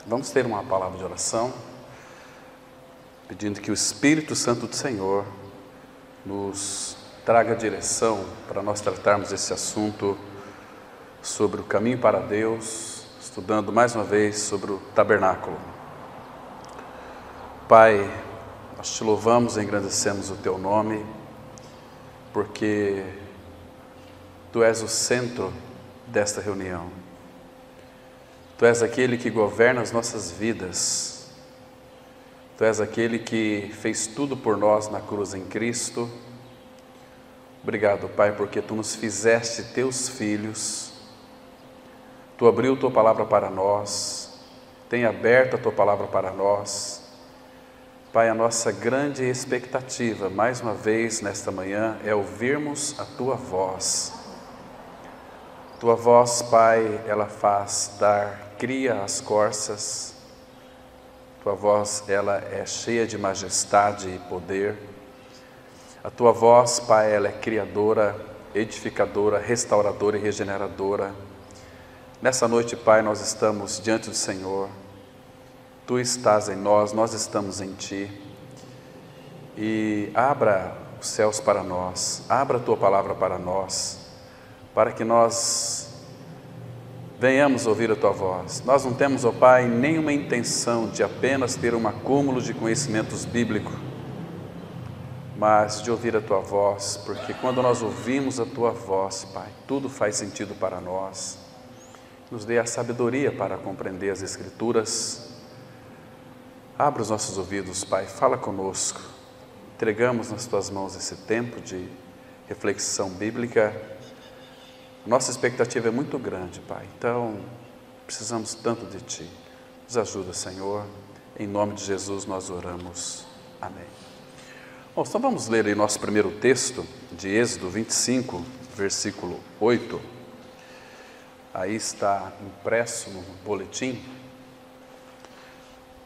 Vamos ter uma palavra de oração, pedindo que o Espírito Santo do Senhor nos traga direção para nós tratarmos esse assunto sobre o caminho para Deus, estudando mais uma vez sobre o tabernáculo. Pai, nós te louvamos e engrandecemos o teu nome, porque tu és o centro desta reunião. Tu és aquele que governa as nossas vidas. Tu és aquele que fez tudo por nós na cruz em Cristo. Obrigado, Pai, porque tu nos fizeste teus filhos. Tu abriu tua palavra para nós. Tem aberto a tua palavra para nós. Pai, a nossa grande expectativa, mais uma vez nesta manhã, é ouvirmos a tua voz. Tua voz, Pai, ela faz dar cria às corças. Tua voz, ela é cheia de majestade e poder. A tua voz, Pai, ela é criadora, edificadora, restauradora e regeneradora. Nessa noite, Pai, nós estamos diante do Senhor. Tu estás em nós, nós estamos em Ti. E abra os céus para nós, abra a tua palavra para nós, para que nós venhamos ouvir a tua voz. Nós não temos, ó Pai, nenhuma intenção de apenas ter um acúmulo de conhecimentos bíblicos, mas de ouvir a tua voz, porque quando nós ouvimos a tua voz, Pai, tudo faz sentido para nós. Nos dê a sabedoria para compreender as Escrituras. Abra os nossos ouvidos, Pai, fala conosco. Entregamos nas tuas mãos esse tempo de reflexão bíblica. Nossa expectativa é muito grande, Pai, então precisamos tanto de Ti. Nos ajuda, Senhor, em nome de Jesus nós oramos. Amém. Bom, então vamos ler aí nosso primeiro texto, de Êxodo 25, versículo 8. Aí está impresso no boletim.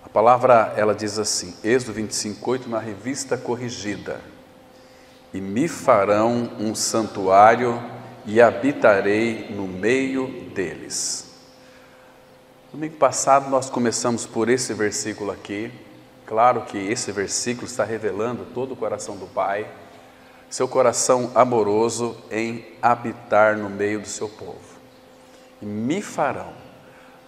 A palavra, ela diz assim, Êxodo 25, 8, na revista corrigida. E me farão um santuário e habitarei no meio deles. Domingo passado nós começamos por esse versículo aqui. Claro que esse versículo está revelando todo o coração do Pai, seu coração amoroso em habitar no meio do seu povo. E me farão.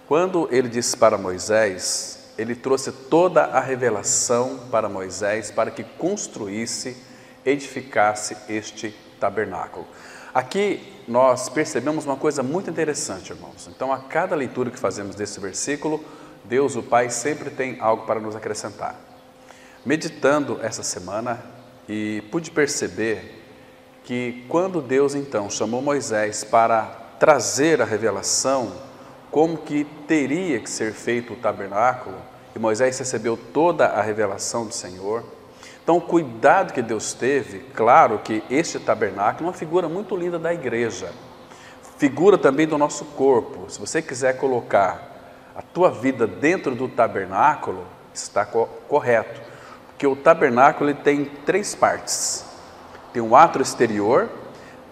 Quando ele disse para Moisés, ele trouxe toda a revelação para Moisés para que construísse, edificasse este tabernáculo. Aqui nós percebemos uma coisa muito interessante, irmãos. Então, a cada leitura que fazemos desse versículo, Deus, o Pai, sempre tem algo para nos acrescentar. Meditando essa semana, e pude perceber que quando Deus, então, chamou Moisés para trazer a revelação, como que teria que ser feito o tabernáculo, e Moisés recebeu toda a revelação do Senhor. Então, o cuidado que Deus teve, claro que este tabernáculo é uma figura muito linda da igreja, figura também do nosso corpo. Se você quiser colocar a tua vida dentro do tabernáculo, está correto, porque o tabernáculo ele tem três partes. Tem um átrio exterior,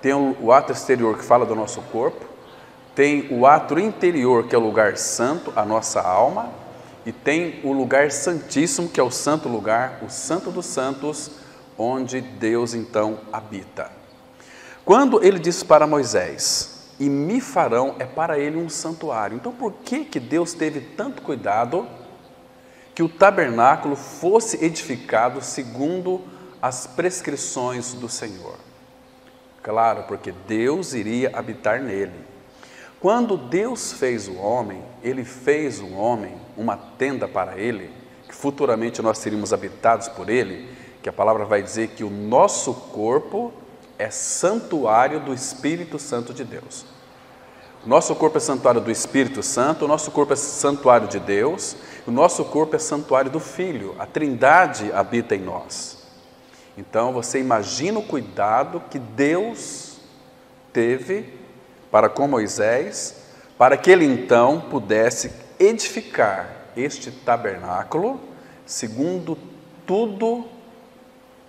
tem o átrio exterior que fala do nosso corpo, tem o átrio interior que é o lugar santo, a nossa alma, e tem o lugar santíssimo, que é o santo lugar, o santo dos santos, onde Deus então habita. Quando ele disse para Moisés, e me farão, é para ele um santuário. Então por que Deus teve tanto cuidado que o tabernáculo fosse edificado segundo as prescrições do Senhor? Claro, porque Deus iria habitar nele. Quando Deus fez o homem, Ele fez o homem uma tenda para ele, que futuramente nós seríamos habitados por ele, que a palavra vai dizer que o nosso corpo é santuário do Espírito Santo de Deus. O nosso corpo é santuário do Espírito Santo, o nosso corpo é santuário de Deus, o nosso corpo é santuário do Filho, a Trindade habita em nós. Então você imagina o cuidado que Deus teve para com Moisés, para que ele então pudesse edificar este tabernáculo, segundo tudo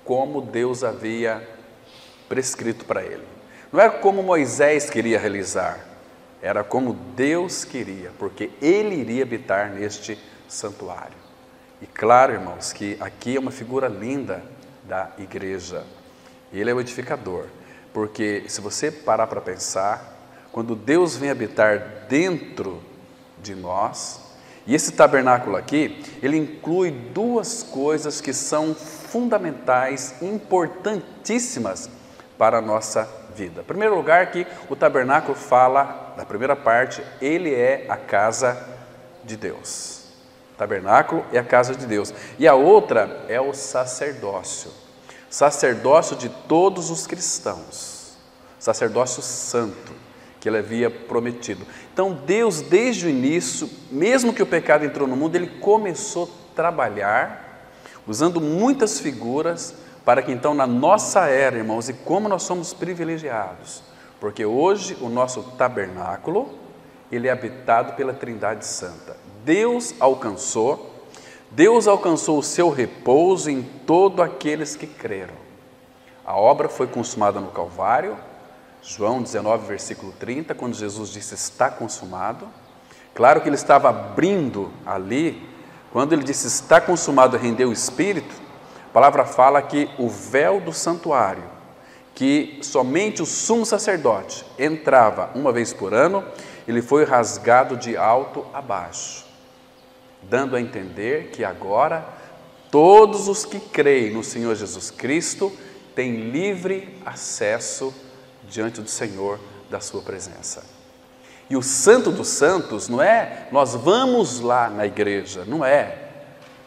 como Deus havia prescrito para ele. Não é como Moisés queria realizar, Era como Deus queria, porque Ele iria habitar neste santuário. E claro, irmãos, que aqui é uma figura linda da igreja. Ele é o edificador, porque se você parar para pensar, quando Deus vem habitar dentro de nós, e esse tabernáculo aqui, ele inclui duas coisas que são fundamentais, importantíssimas para a nossa vida. Em primeiro lugar, que o tabernáculo fala, na primeira parte, ele é a casa de Deus. O tabernáculo é a casa de Deus. E a outra é o sacerdócio. Sacerdócio de todos os cristãos. Sacerdócio santo, que ele havia prometido. Então Deus, desde o início, mesmo que o pecado entrou no mundo, ele começou a trabalhar, usando muitas figuras, para que então na nossa era, irmãos, e como nós somos privilegiados, porque hoje o nosso tabernáculo, ele é habitado pela Trindade Santa. Deus alcançou o seu repouso em todos aqueles que creram. A obra foi consumada no Calvário, João 19, versículo 30, quando Jesus disse, está consumado. Claro que ele estava abrindo ali, quando ele disse, está consumado, rendeu o Espírito, a palavra fala que o véu do santuário, que somente o sumo sacerdote entrava uma vez por ano, ele foi rasgado de alto a baixo, dando a entender que agora todos os que creem no Senhor Jesus Cristo têm livre acesso diante do Senhor, da sua presença. E o Santo dos Santos não é, nós vamos lá na igreja, não é.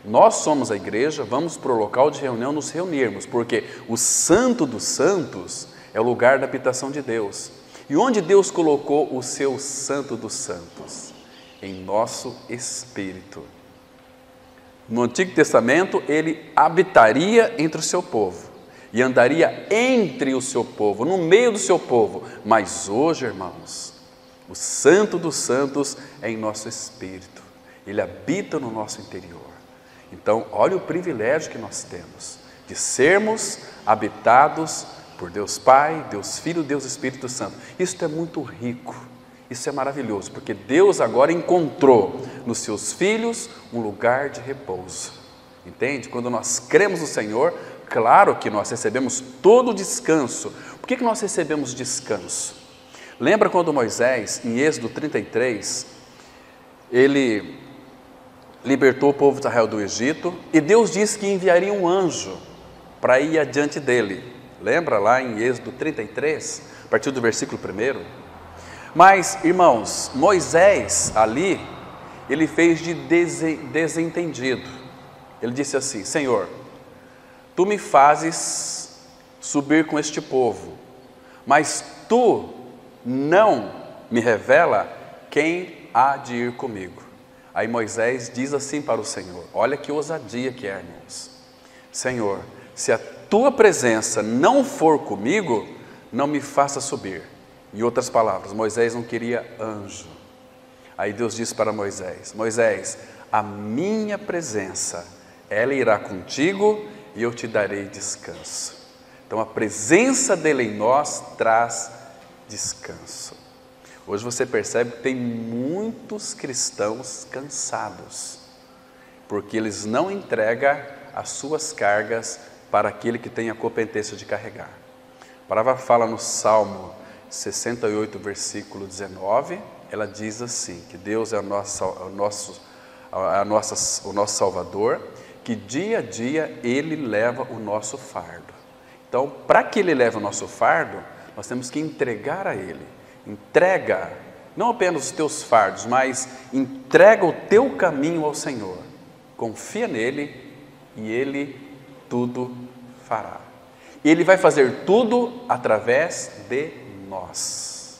Nós somos a igreja, vamos para o local de reunião nos reunirmos, porque o Santo dos Santos é o lugar da habitação de Deus. E onde Deus colocou o seu Santo dos Santos? Em nosso espírito. No Antigo Testamento, ele habitaria entre o seu povo e andaria entre o seu povo, no meio do seu povo. Mas hoje, irmãos, o Santo dos Santos é em nosso espírito. Ele habita no nosso interior. Então, olha o privilégio que nós temos de sermos habitados por Deus Pai, Deus Filho, Deus Espírito Santo. Isso é muito rico, isso é maravilhoso, porque Deus agora encontrou nos seus filhos um lugar de repouso. Entende? Quando nós cremos no Senhor, claro que nós recebemos todo o descanso. Por que nós recebemos descanso? Lembra quando Moisés, em Êxodo 33, ele libertou o povo de Israel do Egito, e Deus disse que enviaria um anjo para ir adiante dele. Lembra lá em Êxodo 33, a partir do versículo 1? Mas, irmãos, Moisés ali, ele fez de desentendido. Ele disse assim, Senhor, tu me fazes subir com este povo, mas tu não me revela quem há de ir comigo. Aí Moisés diz assim para o Senhor, olha que ousadia que é, irmãos. Senhor, se a tua presença não for comigo, não me faça subir. Em outras palavras, Moisés não queria anjo. Aí Deus disse para Moisés, Moisés, a minha presença, ela irá contigo e eu te darei descanso. Então a presença dele em nós traz descanso. Hoje você percebe que tem muitos cristãos cansados, porque eles não entregam as suas cargas para aquele que tem a competência de carregar. A palavra fala no Salmo 68, versículo 19, ela diz assim, que Deus é o nosso Salvador, que dia a dia Ele leva o nosso fardo. Então, para que Ele leve o nosso fardo, nós temos que entregar a Ele. Entrega, não apenas os teus fardos, mas entrega o teu caminho ao Senhor. Confia nele e Ele tudo fará. Ele vai fazer tudo através de nós.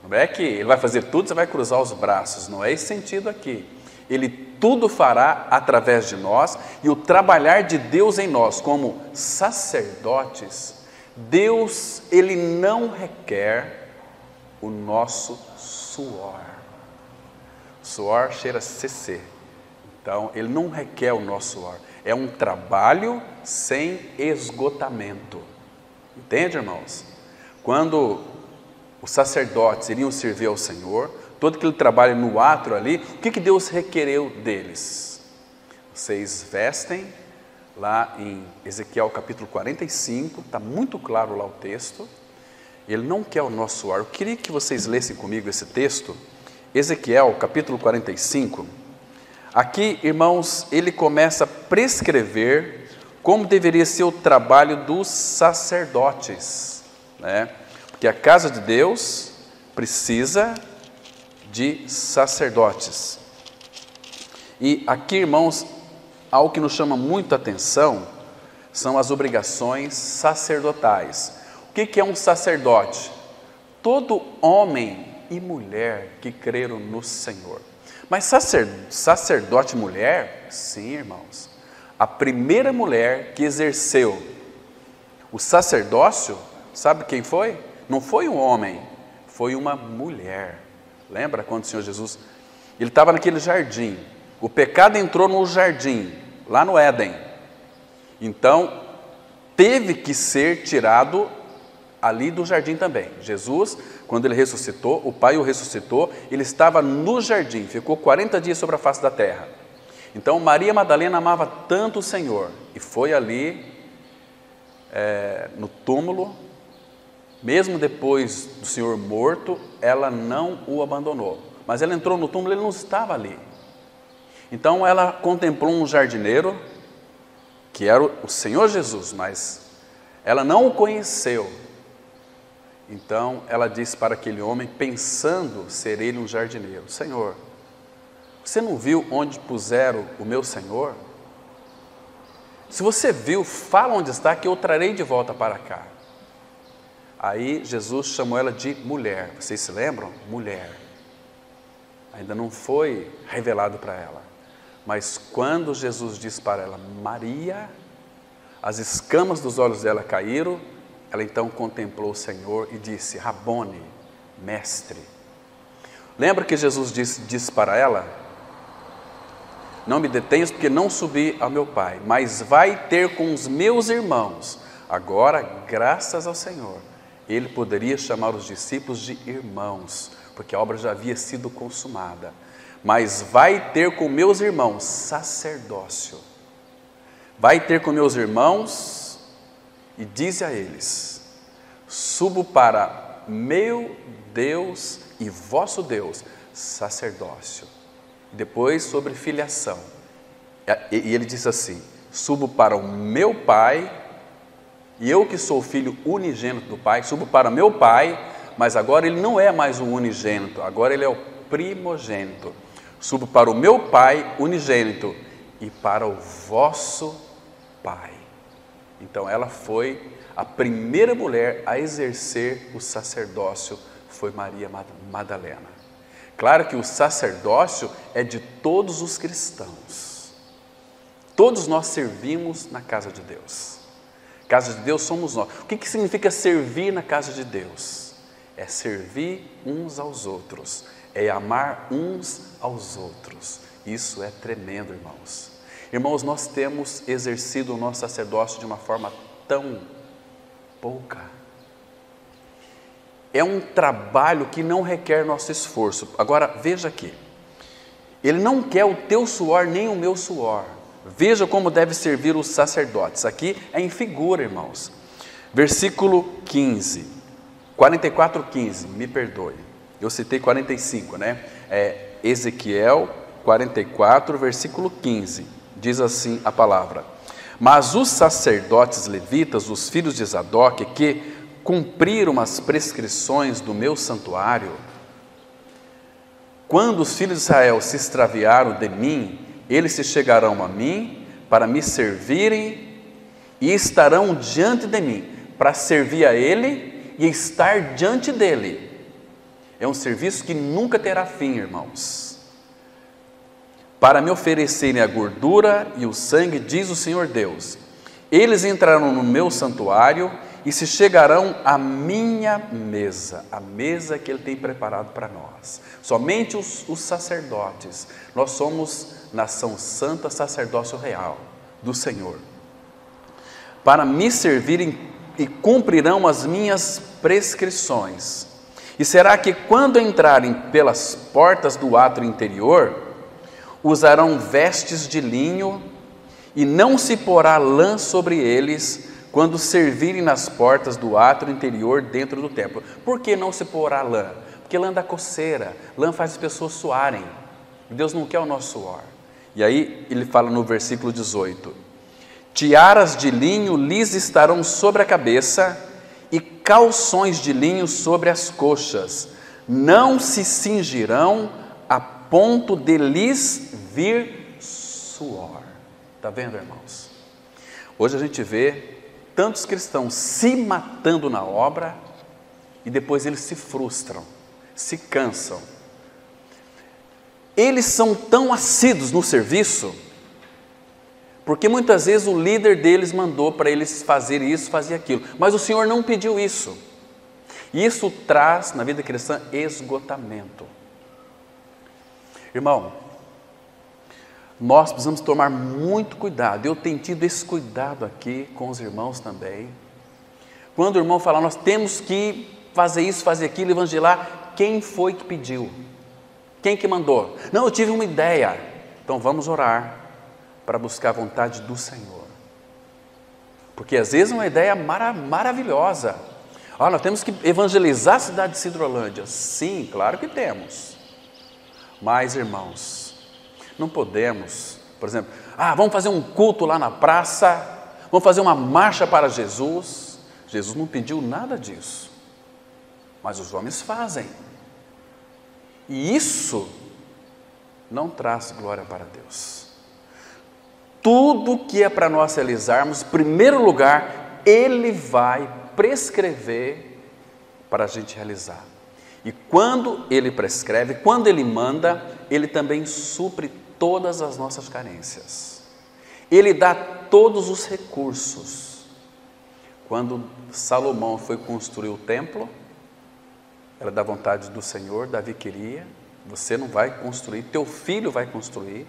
Não é que Ele vai fazer tudo, você vai cruzar os braços, não é esse sentido aqui. Ele tudo fará através de nós, e o trabalhar de Deus em nós como sacerdotes, Deus, Ele não requer o nosso suor. Suor cheira CC. Então, Ele não requer o nosso suor. É um trabalho sem esgotamento. Entende, irmãos? Quando os sacerdotes iriam servir ao Senhor, todo aquele trabalho no átrio ali, o que Deus requereu deles? Vocês vestem, lá em Ezequiel capítulo 45, está muito claro lá o texto, ele não quer o nosso suor. Eu queria que vocês lessem comigo esse texto, Ezequiel capítulo 45, aqui, irmãos, ele começa a prescrever como deveria ser o trabalho dos sacerdotes, né? Porque a casa de Deus precisa de sacerdotes. E aqui, irmãos, algo que nos chama muito a atenção são as obrigações sacerdotais. O que é um sacerdote? Todo homem e mulher que creram no Senhor. Mas sacerdote mulher? Sim, irmãos. A primeira mulher que exerceu o sacerdócio, sabe quem foi? Não foi um homem, foi uma mulher. Lembra quando o Senhor Jesus, ele estava naquele jardim, o pecado entrou no jardim, lá no Éden. Então, teve que ser tirado ali do jardim também. Jesus, quando ele ressuscitou, o Pai o ressuscitou, ele estava no jardim, ficou 40 dias sobre a face da terra. Então, Maria Madalena amava tanto o Senhor, e foi ali, no túmulo, mesmo depois do Senhor morto, ela não o abandonou. Mas ela entrou no túmulo, ele não estava ali. Então, ela contemplou um jardineiro, que era o Senhor Jesus, mas ela não o conheceu. Então, ela disse para aquele homem, pensando ser ele um jardineiro: Senhor, você não viu onde puseram o meu Senhor? Se você viu, fala onde está, que eu trarei de volta para cá. Aí Jesus chamou ela de mulher. Vocês se lembram? Mulher. Ainda não foi revelado para ela. Mas quando Jesus disse para ela, Maria, as escamas dos olhos dela caíram. Ela então contemplou o Senhor e disse, Rabone, mestre. Lembra que Jesus disse para ela, não me detenhas porque não subi ao meu Pai, mas vai ter com os meus irmãos. Agora, graças ao Senhor, ele poderia chamar os discípulos de irmãos, porque a obra já havia sido consumada. Mas vai ter com meus irmãos sacerdócio. Vai ter com meus irmãos e dize a eles, subo para meu Deus e vosso Deus, sacerdócio. Depois sobre filiação. E ele diz assim, subo para o meu Pai, e eu que sou filho unigênito do Pai, subo para meu Pai, mas agora ele não é mais o unigênito, agora ele é o primogênito. Subo para o meu Pai unigênito e para o vosso Pai. Então ela foi a primeira mulher a exercer o sacerdócio, foi Maria Madalena. Claro que o sacerdócio é de todos os cristãos. Todos nós servimos na casa de Deus. Casa de Deus somos nós. O que significa servir na casa de Deus? É servir uns aos outros, é amar uns aos outros. Isso é tremendo, irmãos. Irmãos, nós temos exercido o nosso sacerdócio de uma forma tão pouca. É um trabalho que não requer nosso esforço. Agora, veja aqui. Ele não quer o teu suor nem o meu suor. Veja como deve servir os sacerdotes. Aqui é em figura, irmãos. Versículo 15. 44:15, me perdoe. Eu citei 45, né? É Ezequiel 44, versículo 15. Diz assim a palavra. Mas os sacerdotes levitas, os filhos de Zadok, que cumpriram as prescrições do meu santuário, quando os filhos de Israel se extraviaram de mim, eles se chegarão a mim para me servirem e estarão diante de mim, para servir a Ele e estar diante dEle. É um serviço que nunca terá fim, irmãos. Para me oferecerem a gordura e o sangue, diz o Senhor Deus, eles entrarão no meu santuário e se chegarão à minha mesa, a mesa que Ele tem preparado para nós. Somente os sacerdotes, nós somos nação santa, sacerdócio real do Senhor. Para me servirem e cumprirão as minhas prescrições. E será que quando entrarem pelas portas do átrio interior, usarão vestes de linho e não se porá lã sobre eles quando servirem nas portas do átrio interior dentro do templo? Por que não se porá lã? Porque lã dá coceira, lã faz as pessoas suarem. Deus não quer o nosso suor. E aí ele fala no versículo 18: tiaras de linho lhes estarão sobre a cabeça e calções de linho sobre as coxas, não se cingirão a ponto de lhes vir suor. Está vendo, irmãos? Hoje a gente vê tantos cristãos se matando na obra e depois eles se frustram, se cansam. Eles são tão assíduos no serviço, porque muitas vezes o líder deles mandou para eles fazer isso, fazer aquilo, mas o Senhor não pediu isso. E isso traz na vida cristã esgotamento. Irmão, nós precisamos tomar muito cuidado. Eu tenho tido esse cuidado aqui com os irmãos também. Quando o irmão fala, nós temos que fazer isso, fazer aquilo, evangelar, quem foi que pediu? Quem que mandou? Não, eu tive uma ideia. Então vamos orar para buscar a vontade do Senhor. Porque às vezes uma ideia maravilhosa. Nós temos que evangelizar a cidade de Sidrolândia. Sim, claro que temos. Mas, irmãos, não podemos, por exemplo, vamos fazer um culto lá na praça, vamos fazer uma marcha para Jesus. Jesus não pediu nada disso, mas os homens fazem. E isso não traz glória para Deus. Tudo que é para nós realizarmos, em primeiro lugar, Ele vai prescrever para a gente realizar. E quando Ele prescreve, quando Ele manda, Ele também supre todas as nossas carências. Ele dá todos os recursos. Quando Salomão foi construir o templo, era da vontade do Senhor, Davi queria, você não vai construir, teu filho vai construir.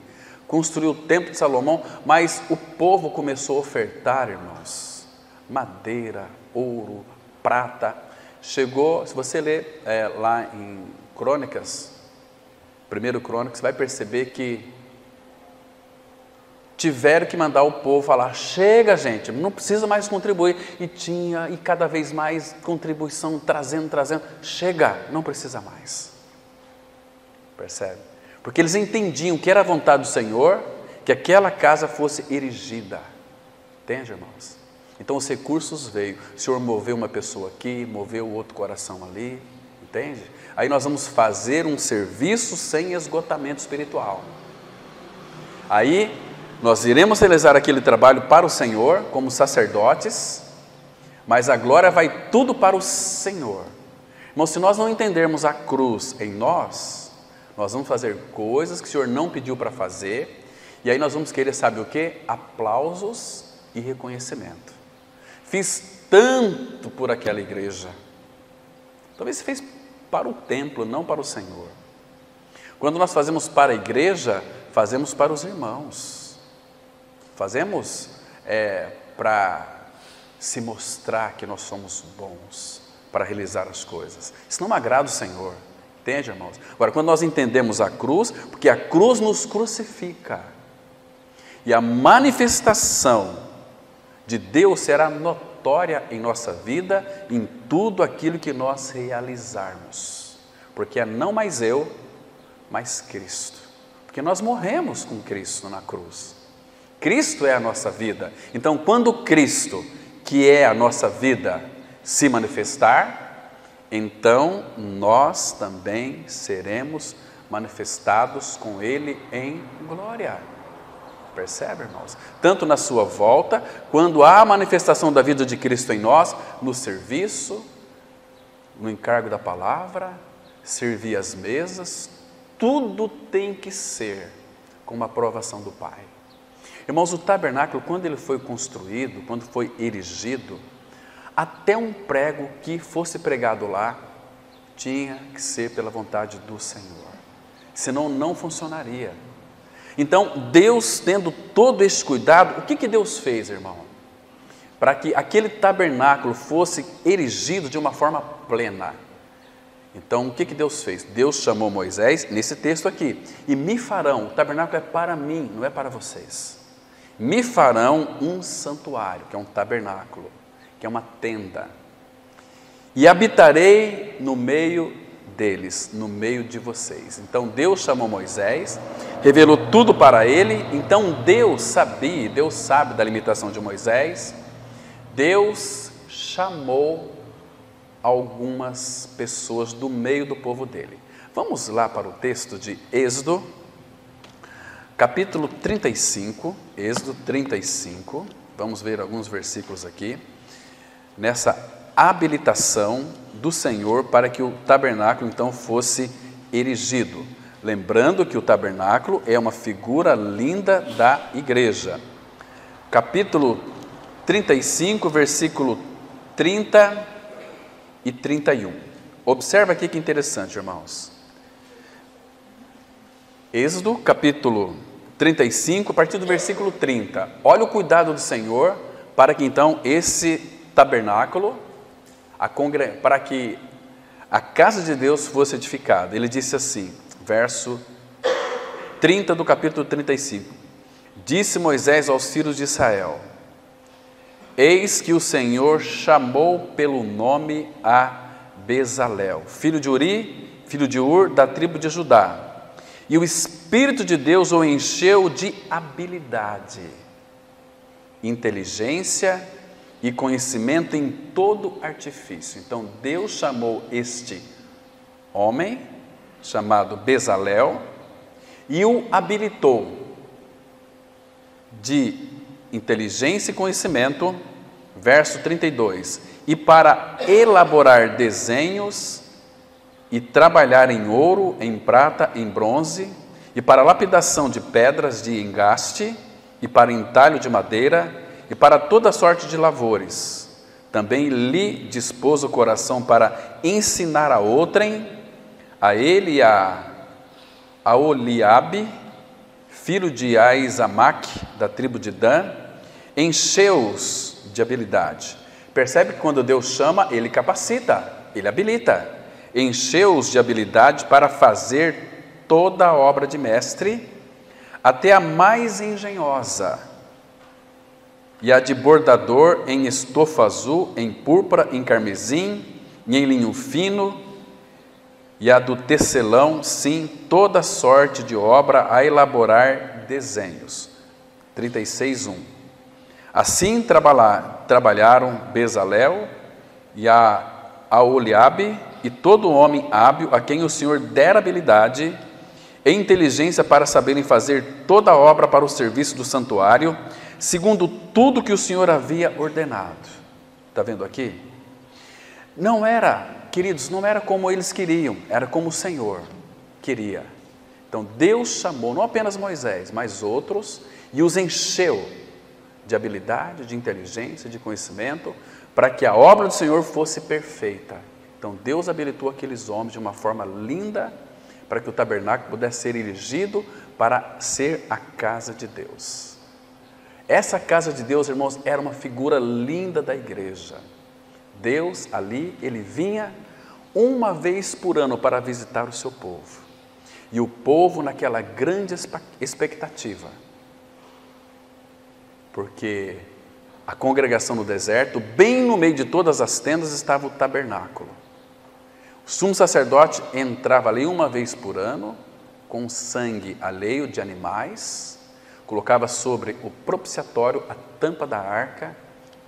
Construiu o templo de Salomão, mas o povo começou a ofertar, irmãos, madeira, ouro, prata. Chegou, se você ler lá em Crônicas, 1 Crônicas, você vai perceber que tiveram que mandar o povo falar, chega gente, não precisa mais contribuir, e cada vez mais contribuição, trazendo, chega, não precisa mais, percebe? Porque eles entendiam que era a vontade do Senhor, que aquela casa fosse erigida, entende, irmãos? Então os recursos veio, o Senhor moveu uma pessoa aqui, moveu outro coração ali, entende? Aí nós vamos fazer um serviço sem esgotamento espiritual, aí nós iremos realizar aquele trabalho para o Senhor, como sacerdotes, mas a glória vai tudo para o Senhor. Irmão, se nós não entendermos a cruz em nós, nós vamos fazer coisas que o Senhor não pediu para fazer, e aí nós vamos querer, sabe o quê? Aplausos e reconhecimento. Fiz tanto por aquela igreja. Talvez você fez para o templo, não para o Senhor. Quando nós fazemos para a igreja, fazemos para os irmãos. Fazemos para se mostrar que nós somos bons, para realizar as coisas. Isso não agrada o Senhor, entende, irmãos? Agora, quando nós entendemos a cruz, porque a cruz nos crucifica, e a manifestação de Deus será notória em nossa vida, em tudo aquilo que nós realizarmos, porque é não mais eu, mas Cristo, porque nós morremos com Cristo na cruz. Cristo é a nossa vida. Então, quando Cristo, que é a nossa vida, se manifestar, então nós também seremos manifestados com Ele em glória. Percebe, irmãos? Tanto na sua volta, quando há a manifestação da vida de Cristo em nós, no serviço, no encargo da palavra, servir as mesas, tudo tem que ser com uma aprovação do Pai. Irmãos, o tabernáculo, quando ele foi construído, quando foi erigido, até um prego que fosse pregado lá, tinha que ser pela vontade do Senhor, senão não funcionaria. Então, Deus tendo todo esse cuidado, o que Deus fez, irmão? Para que aquele tabernáculo fosse erigido de uma forma plena, Então, o que Deus fez? Deus chamou Moisés, nesse texto aqui, e me farão, o tabernáculo é para mim, não é para vocês. Me farão um santuário, que é um tabernáculo, que é uma tenda. E habitarei no meio deles, no meio de vocês. Então Deus chamou Moisés, revelou tudo para ele. Então Deus sabia, Deus sabe da limitação de Moisés. Deus chamou algumas pessoas do meio do povo dele. Vamos lá para o texto de Êxodo, capítulo 35, Êxodo 35, vamos ver alguns versículos aqui, nessa habilitação do Senhor para que o tabernáculo então fosse erigido. Lembrando que o tabernáculo é uma figura linda da igreja. Capítulo 35, versículo 30 e 31. Observa aqui que interessante, irmãos. Êxodo, capítulo 35, a partir do versículo 30. Olha o cuidado do Senhor para que então esse tabernáculo, para que a casa de Deus fosse edificada. Ele disse assim, verso 30 do capítulo 35. Disse Moisés aos filhos de Israel: eis que o Senhor chamou pelo nome a Bezalel, filho de Uri, filho de Ur, da tribo de Judá. E o Espírito de Deus o encheu de habilidade, inteligência e conhecimento em todo artifício. Então Deus chamou este homem, chamado Bezalel, e o habilitou de inteligência e conhecimento, verso 32, e para elaborar desenhos e trabalhar em ouro, em prata, em bronze, e para lapidação de pedras de engaste, e para entalho de madeira, e para toda sorte de lavores. Também lhe dispôs o coração para ensinar a outrem, a ele e a Oliabe, filho de Aizamaque, da tribo de Dan, encheu-os de habilidade. Percebe que quando Deus chama, Ele capacita, Ele habilita. Encheu-os de habilidade para fazer toda a obra de mestre, até a mais engenhosa, e a de bordador em estofa azul, em púrpura, em carmesim, e em linho fino, e a do tecelão, sim, toda sorte de obra a elaborar desenhos. 36:1. Assim trabalharam Bezalel e a Oliabe e todo homem hábil a quem o Senhor dera habilidade e inteligência para saberem fazer toda a obra para o serviço do santuário, segundo tudo que o Senhor havia ordenado. Está vendo aqui? Não era, queridos, não era como eles queriam, era como o Senhor queria. Então Deus chamou não apenas Moisés, mas outros, e os encheu de habilidade, de inteligência, de conhecimento, para que a obra do Senhor fosse perfeita. Então Deus habilitou aqueles homens de uma forma linda, para que o tabernáculo pudesse ser erigido para ser a casa de Deus. Essa casa de Deus, irmãos, era uma figura linda da igreja. Deus ali, Ele vinha uma vez por ano para visitar o seu povo. E o povo naquela grande expectativa. Porque a congregação no deserto, bem no meio de todas as tendas, estava o tabernáculo. O sumo sacerdote entrava ali uma vez por ano, com sangue alheio de animais, colocava sobre o propiciatório a tampa da arca,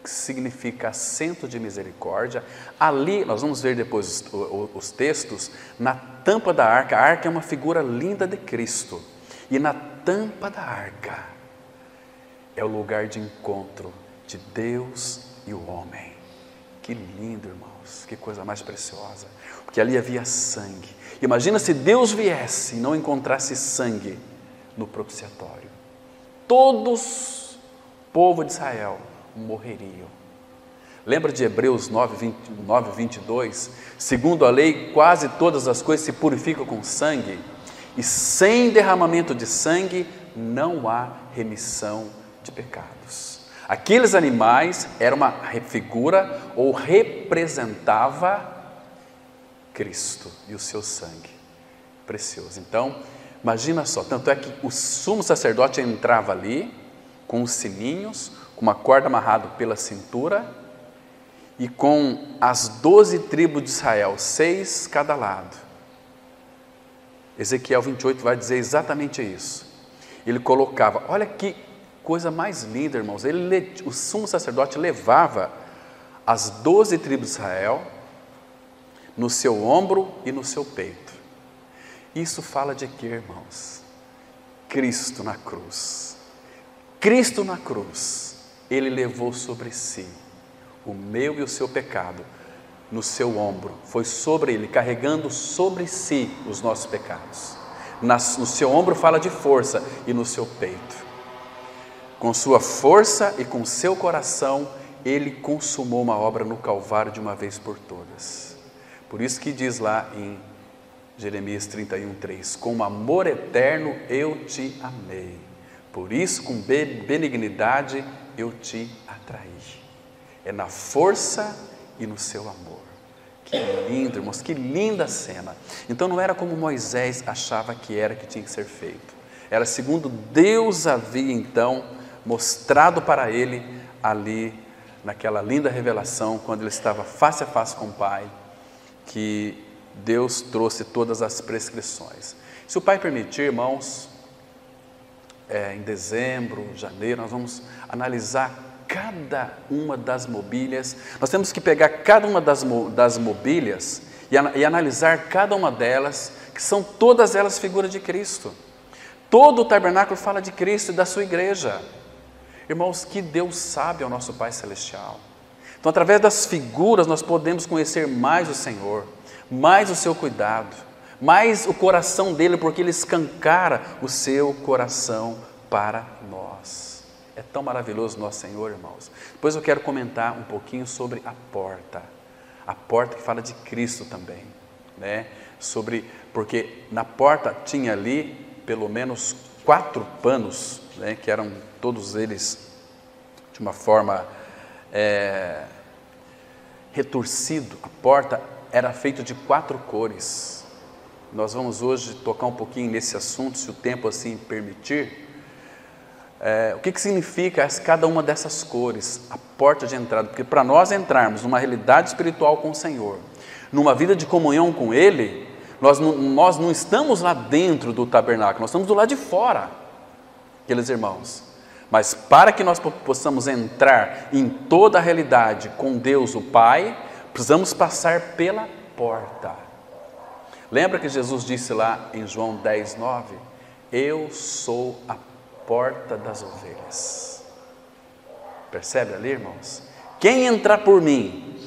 que significa assento de misericórdia. Ali, nós vamos ver depois os textos, na tampa da arca, a arca é uma figura linda de Cristo, e na tampa da arca é o lugar de encontro de Deus e o homem. Que lindo, irmãos, que coisa mais preciosa, porque ali havia sangue. Imagina se Deus viesse e não encontrasse sangue no propiciatório. Todos, povo de Israel, morreriam. Lembra de Hebreus 9:22? Segundo a lei, quase todas as coisas se purificam com sangue, e sem derramamento de sangue não há remissão de pecados. Aqueles animais eram uma figura ou representava Cristo e o seu sangue precioso. Então, imagina só, tanto é que o sumo sacerdote entrava ali, com os sininhos, com uma corda amarrada pela cintura, e com as 12 tribos de Israel, 6 cada lado. Ezequiel 28 vai dizer exatamente isso. Ele colocava, olha que coisa mais linda, irmãos, o sumo sacerdote levava as 12 tribos de Israel no seu ombro e no seu peito. Isso fala de quê, irmãos? Cristo na cruz. Cristo na cruz, Ele levou sobre si o meu e o seu pecado no seu ombro. Foi sobre Ele, carregando sobre si os nossos pecados. No seu ombro fala de força e no seu peito. Com sua força e com seu coração, Ele consumou uma obra no Calvário de uma vez por todas. Por isso que diz lá em Jeremias 31:3, com amor eterno eu te amei, por isso com benignidade eu te atraí. É na força e no seu amor. Que lindo, irmãos, que linda cena. Então não era como Moisés achava que era que tinha que ser feito. Era segundo Deus havia então mostrado para ele ali, naquela linda revelação, quando ele estava face a face com o Pai, que Deus trouxe todas as prescrições. Se o Pai permitir, irmãos, em dezembro, janeiro, nós vamos analisar cada uma das mobílias. Nós temos que pegar cada uma das mobílias e analisar cada uma delas, que são todas elas figuras de Cristo. Todo o tabernáculo fala de Cristo e da sua igreja. Irmãos, que Deus sabe é o nosso Pai Celestial. Então, através das figuras, nós podemos conhecer mais o Senhor, mais o seu cuidado, mais o coração dele, porque ele escancara o seu coração para nós. É tão maravilhoso nosso Senhor, irmãos. Depois eu quero comentar um pouquinho sobre a porta que fala de Cristo também, né? Porque na porta tinha ali pelo menos 4 panos, né? Que eram todos eles de uma forma retorcido. A porta era feita de 4 cores. Nós vamos hoje tocar um pouquinho nesse assunto, se o tempo assim permitir. O que significa cada uma dessas cores, a porta de entrada? Porque para nós entrarmos numa realidade espiritual com o Senhor, numa vida de comunhão com Ele, nós não estamos lá dentro do tabernáculo, nós estamos do lado de fora, aqueles irmãos. Mas para que nós possamos entrar em toda a realidade com Deus o Pai, precisamos passar pela porta. Lembra que Jesus disse lá em João 10:9? Eu sou a porta das ovelhas. Percebe ali, irmãos? Quem entrar por mim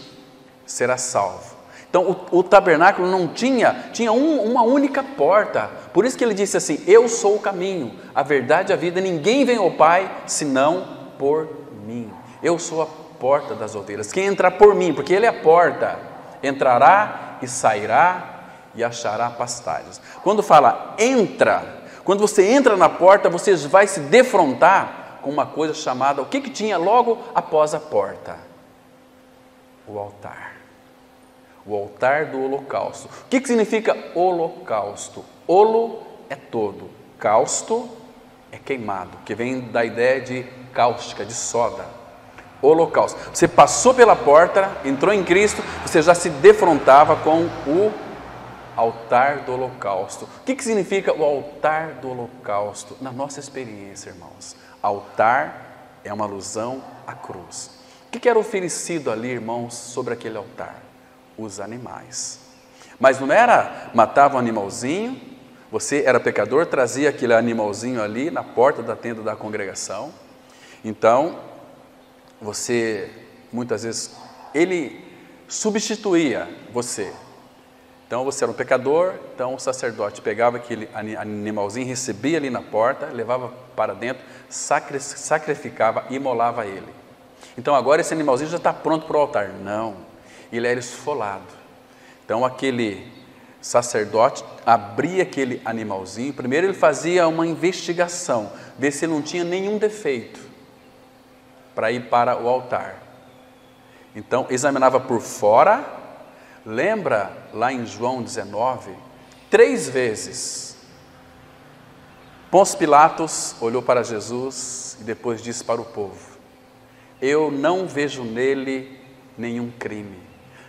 será salvo. Então o tabernáculo não tinha uma única porta. Por isso que ele disse assim: eu sou o caminho, a verdade e a vida, ninguém vem ao Pai senão por mim. Eu sou a porta das ovelhas. Quem entrar por mim, porque ele é a porta, entrará e sairá e achará pastagens. Quando fala entra, quando você entra na porta, você vai se defrontar com uma coisa chamada, o que tinha logo após a porta? O altar. O altar do holocausto. O que significa holocausto? Holo é todo, causto é queimado, que vem da ideia de cáustica, de soda. Holocausto. Você passou pela porta, entrou em Cristo, você já se defrontava com o altar do holocausto. O que significa o altar do holocausto? Na nossa experiência, irmãos, altar é uma alusão à cruz. O que era oferecido ali, irmãos, sobre aquele altar? Os animais. Mas não era, matava um animalzinho, você era pecador, trazia aquele animalzinho ali na porta da tenda da congregação. Então, você, muitas vezes, ele substituía você. Então você era um pecador, então o sacerdote pegava aquele animalzinho, recebia ali na porta, levava para dentro, sacrificava e imolava ele. Então agora esse animalzinho já está pronto para o altar. Não, ele era esfolado. Então aquele sacerdote abria aquele animalzinho, primeiro ele fazia uma investigação, ver se ele não tinha nenhum defeito, para ir para o altar. Então examinava por fora, Lembra lá em João 19, 3 vezes, Pôncio Pilatos olhou para Jesus e depois disse para o povo: eu não vejo nele nenhum crime,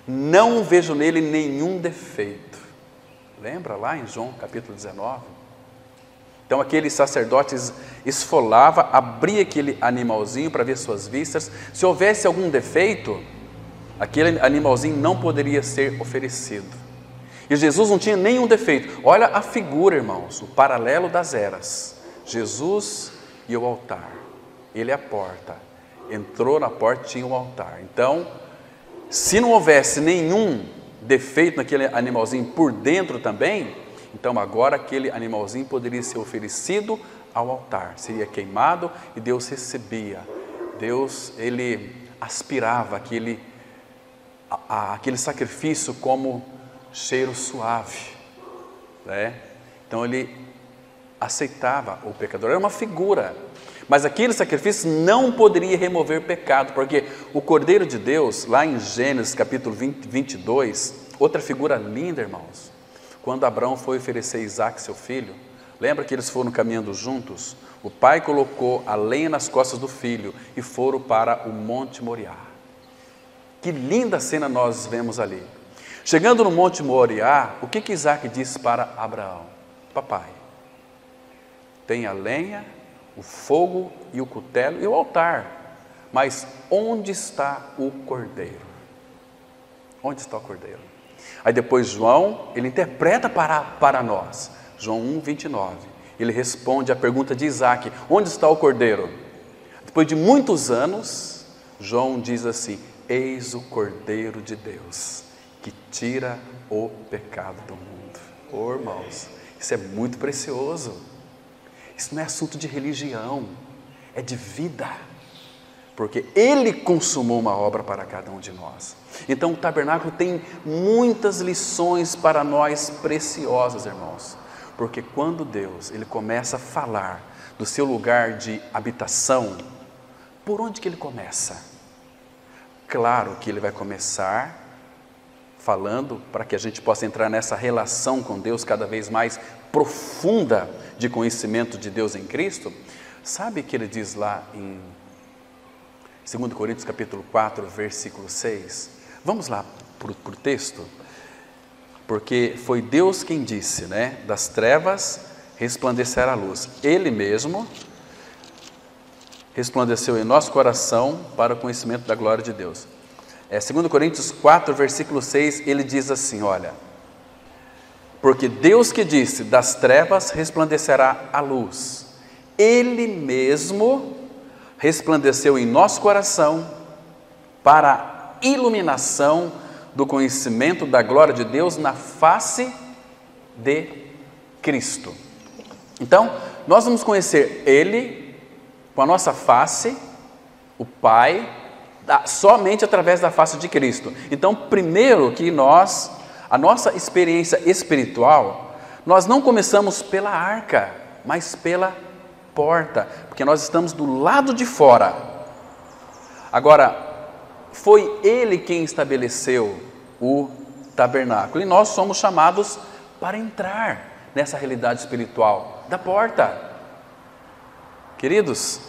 não vejo nele nenhum defeito. Lembra lá em João capítulo 19? Então aquele sacerdote esfolava, abria aquele animalzinho para ver suas vistas. Se houvesse algum defeito, aquele animalzinho não poderia ser oferecido. E Jesus não tinha nenhum defeito. Olha a figura, irmãos, o paralelo das eras. Jesus e o altar. Ele é a porta. Entrou na porta e tinha o altar. Então, se não houvesse nenhum defeito naquele animalzinho por dentro também, então agora aquele animalzinho poderia ser oferecido ao altar. Seria queimado e Deus recebia. Deus, ele aspirava aquele sacrifício como cheiro suave, né? Então ele aceitava o pecador, era uma figura, mas aquele sacrifício não poderia remover pecado, porque o Cordeiro de Deus, lá em Gênesis capítulo 22, outra figura linda, irmãos, quando Abraão foi oferecer Isaque, seu filho, lembra que eles foram caminhando juntos? O pai colocou a lenha nas costas do filho e foram para o Monte Moriá. Que linda cena nós vemos ali. Chegando no Monte Moriá, o que Isaque disse para Abraão? Papai, tem a lenha, o fogo e o cutelo e o altar, mas onde está o cordeiro? Onde está o cordeiro? Aí depois João, ele interpreta para nós, João 1:29, ele responde à pergunta de Isaque: onde está o cordeiro? Depois de muitos anos, João diz assim: eis o Cordeiro de Deus, que tira o pecado do mundo. Oh, irmãos, isso é muito precioso. Isso não é assunto de religião, é de vida, porque Ele consumou uma obra para cada um de nós. Então o tabernáculo tem muitas lições para nós preciosas, irmãos, porque quando Deus, Ele começa a falar do seu lugar de habitação, por onde que Ele começa? Claro que Ele vai começar falando para que a gente possa entrar nessa relação com Deus cada vez mais profunda de conhecimento de Deus em Cristo. Sabe que Ele diz lá em 2 Coríntios capítulo 4, versículo 6? Vamos lá para o texto, porque foi Deus quem disse, né? Das trevas resplandecerá a luz. Ele mesmo resplandeceu em nosso coração para o conhecimento da glória de Deus. 2 Coríntios 4, versículo 6, ele diz assim, olha: porque Deus que disse, das trevas resplandecerá a luz, Ele mesmo resplandeceu em nosso coração para a iluminação do conhecimento da glória de Deus na face de Cristo. Então, nós vamos conhecer Ele com a nossa face, o Pai, somente através da face de Cristo. Então, primeiro que a nossa experiência espiritual, nós não começamos pela arca, mas pela porta, porque nós estamos do lado de fora. Agora, foi Ele quem estabeleceu o tabernáculo, e nós somos chamados para entrar nessa realidade espiritual da porta. Queridos,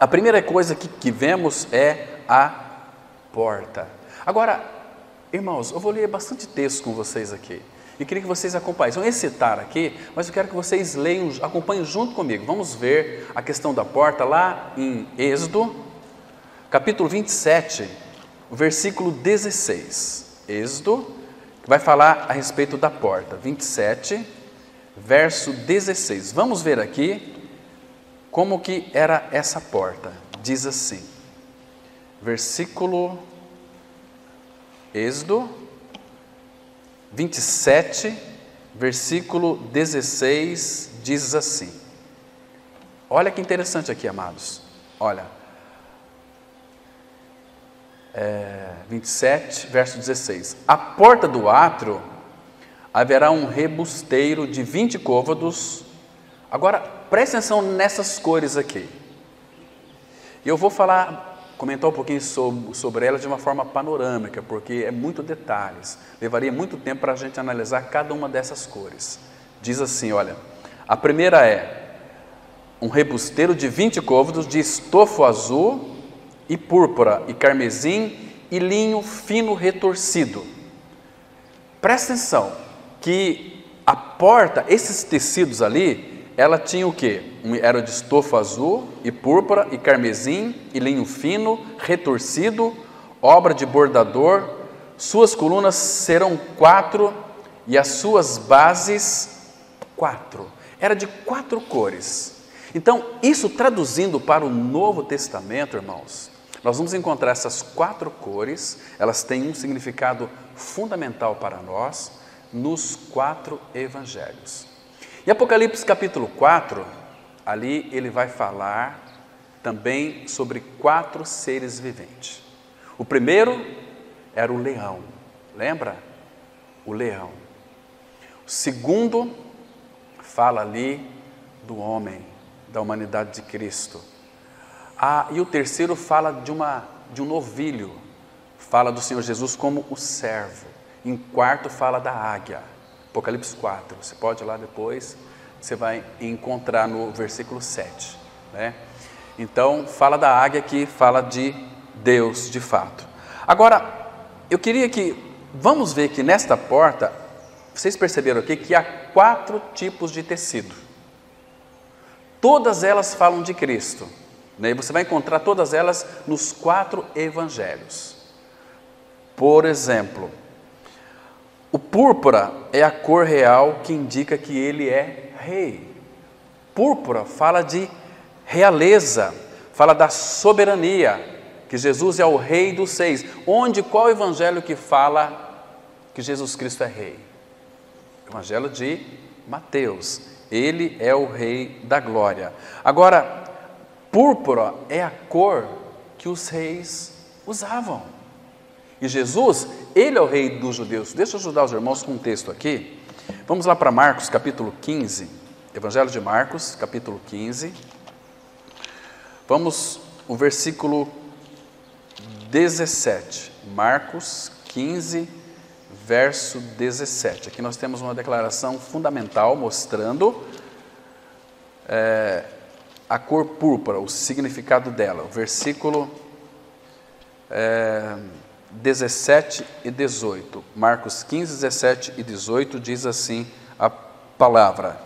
a primeira coisa que vemos é a porta. Agora, irmãos, eu vou ler bastante texto com vocês aqui, e queria que vocês acompanhem. Vão citar aqui, mas eu quero que vocês leiam, acompanhem junto comigo. Vamos ver a questão da porta lá em Êxodo, capítulo 27, versículo 16. Êxodo, que vai falar a respeito da porta. 27, verso 16. Vamos ver aqui como que era essa porta. Diz assim, versículo Êxodo 27, versículo 16, diz assim. Olha que interessante aqui, amados. Olha, 27, verso 16. A porta do átrio haverá um rebusteiro de 20 côvados. Agora, preste atenção nessas cores aqui. Eu vou falar comentar um pouquinho sobre ela de uma forma panorâmica, porque é muito detalhes. Levaria muito tempo para a gente analisar cada uma dessas cores. Diz assim, olha, a primeira é um rebusteiro de 20 côvados de estofo azul e púrpura e carmesim e linho fino retorcido. Presta atenção que a porta, esses tecidos ali, ela tinha o quê? Era de estofo azul e púrpura e carmesim e linho fino, retorcido, obra de bordador. Suas colunas serão 4 e as suas bases 4. Era de 4 cores. Então, isso traduzindo para o Novo Testamento, irmãos, nós vamos encontrar essas 4 cores, elas têm um significado fundamental para nós nos 4 evangelhos. Em Apocalipse capítulo 4, ali ele vai falar também sobre 4 seres viventes. O primeiro era o leão, lembra? O leão. O segundo fala ali do homem, da humanidade de Cristo. E o terceiro fala de um novilho, fala do Senhor Jesus como o servo. Em quarto fala da águia. Apocalipse 4, você pode ir lá depois, você vai encontrar no versículo 7, né? Então, fala da águia que fala de Deus de fato. Agora, eu queria vamos ver que nesta porta, vocês perceberam aqui que há 4 tipos de tecido. Todas elas falam de Cristo, né? E você vai encontrar todas elas nos 4 evangelhos. Por exemplo, o púrpura é a cor real que indica que ele é rei. Púrpura fala de realeza, fala da soberania, que Jesus é o rei dos 6. Qual evangelho que fala que Jesus Cristo é rei? Evangelho de Mateus. Ele é o rei da glória. Agora, púrpura é a cor que os reis usavam. E Jesus, ele é o rei dos judeus. Deixa eu ajudar os irmãos com um texto aqui. Vamos lá para Marcos, capítulo 15. Evangelho de Marcos, capítulo 15. Vamos, o versículo 17. Marcos 15, verso 17. Aqui nós temos uma declaração fundamental mostrando a cor púrpura, o significado dela. O versículo 17 e 18. Marcos 15, 17 e 18 diz assim a palavra: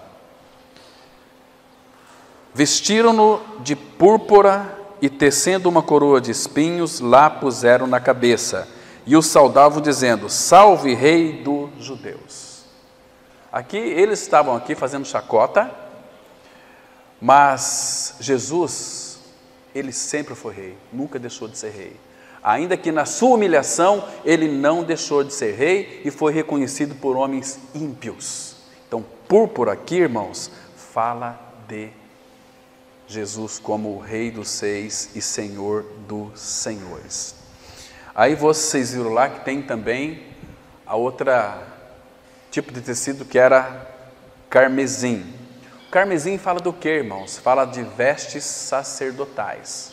vestiram-no de púrpura e, tecendo uma coroa de espinhos, lá puseram na cabeça, e o saudavam dizendo: salve, rei dos judeus. Aqui eles estavam aqui fazendo chacota, mas Jesus, ele sempre foi rei, nunca deixou de ser rei. Ainda que na sua humilhação, ele não deixou de ser rei e foi reconhecido por homens ímpios. Então, púrpura aqui, irmãos, fala de Jesus como o rei dos 6 e senhor dos senhores. Aí vocês viram lá que tem também a outra tipo de tecido que era carmesim. O carmesim fala do que, irmãos? Fala de vestes sacerdotais.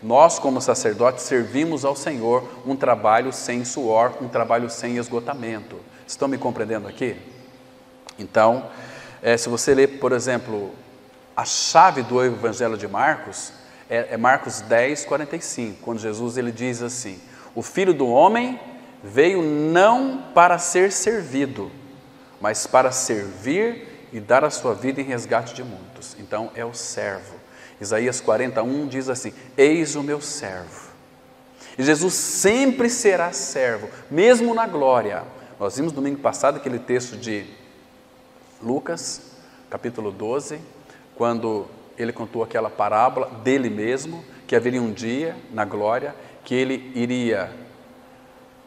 Nós, como sacerdotes, servimos ao Senhor um trabalho sem suor, um trabalho sem esgotamento. Estão me compreendendo aqui? Então, se você ler, por exemplo, a chave do Evangelho de Marcos, é Marcos 10, 45, quando Jesus ele diz assim: o Filho do Homem veio não para ser servido, mas para servir e dar a sua vida em resgate de muitos. Então, é o servo. Isaías 41 diz assim: eis o meu servo. E Jesus sempre será servo, mesmo na glória. Nós vimos domingo passado aquele texto de Lucas, capítulo 12, quando ele contou aquela parábola dele mesmo, que haveria um dia na glória, que ele iria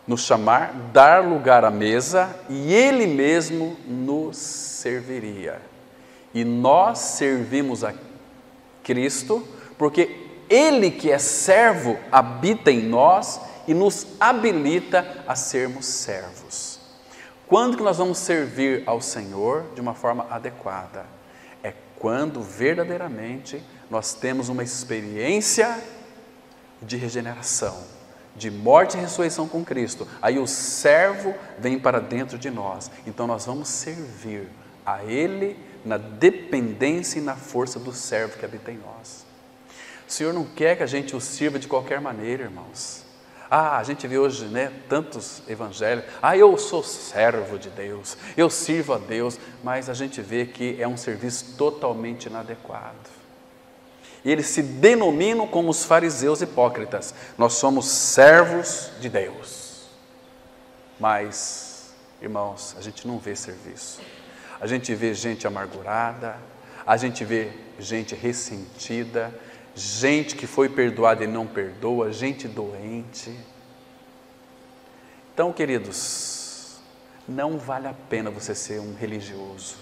nos chamar, dar lugar à mesa, e ele mesmo nos serviria. E nós servimos a Cristo, porque ele que é servo habita em nós e nos habilita a sermos servos. Quando que nós vamos servir ao Senhor de uma forma adequada? É quando verdadeiramente nós temos uma experiência de regeneração, de morte e ressurreição com Cristo. Aí o servo vem para dentro de nós. Então nós vamos servir a Ele na dependência e na força do servo que habita em nós. O Senhor não quer que a gente o sirva de qualquer maneira, irmãos. A gente vê hoje, tantos evangélicos. Eu sou servo de Deus, eu sirvo a Deus, mas a gente vê que é um serviço totalmente inadequado. E eles se denominam como os fariseus hipócritas. Nós somos servos de Deus. Mas, irmãos, a gente não vê serviço. A gente vê gente amargurada, a gente vê gente ressentida, gente que foi perdoada e não perdoa, gente doente. Então, queridos, não vale a pena você ser um religioso.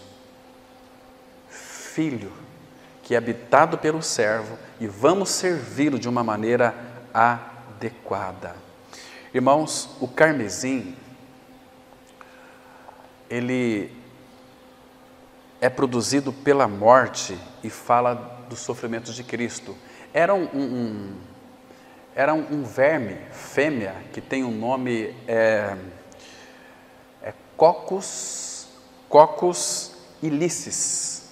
Filho, que é habitado pelo servo, e vamos servi-lo de uma maneira adequada. Irmãos, o carmesim, ele é produzido pela morte e fala dos sofrimentos de Cristo. Era um verme, fêmea, que tem um nome, Coccus ilicis,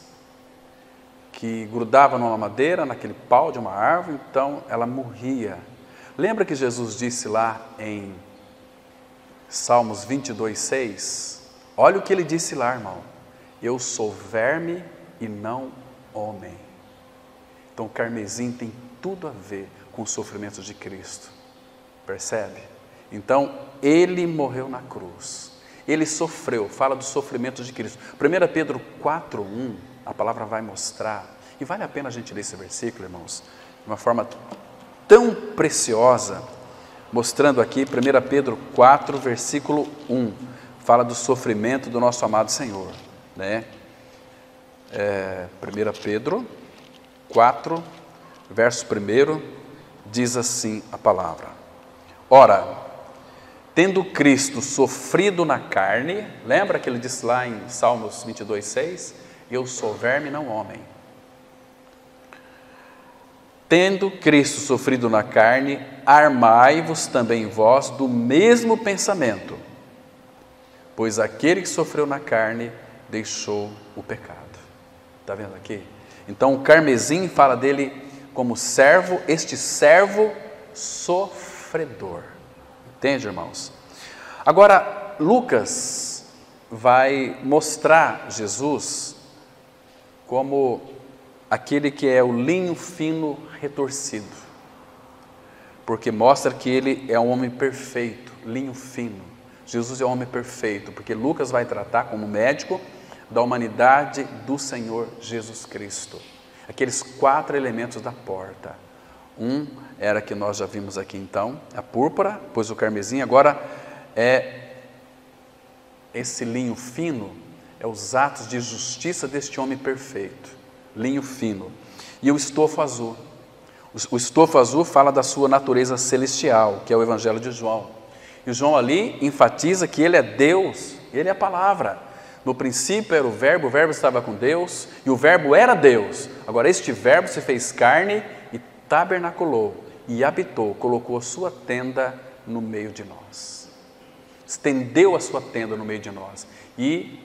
que grudava numa madeira, naquele pau de uma árvore, então ela morria. Lembra que Jesus disse lá em Salmos 22:6? Olha o que ele disse lá, irmão. Eu sou verme e não homem. Então o carmesim tem tudo a ver com os sofrimentos de Cristo. Percebe? Então ele morreu na cruz. Ele sofreu, fala dos sofrimentos de Cristo. 1 Pedro 4:1, a palavra vai mostrar, e vale a pena a gente ler esse versículo, irmãos, de uma forma tão preciosa, mostrando aqui, 1 Pedro 4, versículo 1, fala do sofrimento do nosso amado Senhor, 1 Pedro 4, verso 1, diz assim a palavra: Ora, tendo Cristo sofrido na carne, lembra que ele disse lá em Salmos 22:6? Eu sou verme, não homem. Tendo Cristo sofrido na carne, armai-vos também vós do mesmo pensamento, pois aquele que sofreu na carne deixou o pecado. Está vendo aqui? Então o carmesim fala dele como servo, este servo sofredor. Entende, irmãos? Agora, Lucas vai mostrar Jesus como aquele que é o linho fino retorcido, porque mostra que ele é um homem perfeito, linho fino. Jesus é um homem perfeito, porque Lucas vai tratar como médico da humanidade do Senhor Jesus Cristo. Aqueles 4 elementos da porta. Um era que nós já vimos aqui então, a púrpura, depois o carmesim, agora esse linho fino, é os atos de justiça deste homem perfeito, linho fino. E o estofo azul. O estofo azul fala da sua natureza celestial, que é o Evangelho de João. E João ali enfatiza que ele é Deus, ele é a palavra. No princípio era o verbo estava com Deus, e o verbo era Deus. Agora este verbo se fez carne e tabernaculou, e habitou, colocou a sua tenda no meio de nós. Estendeu a sua tenda no meio de nós. E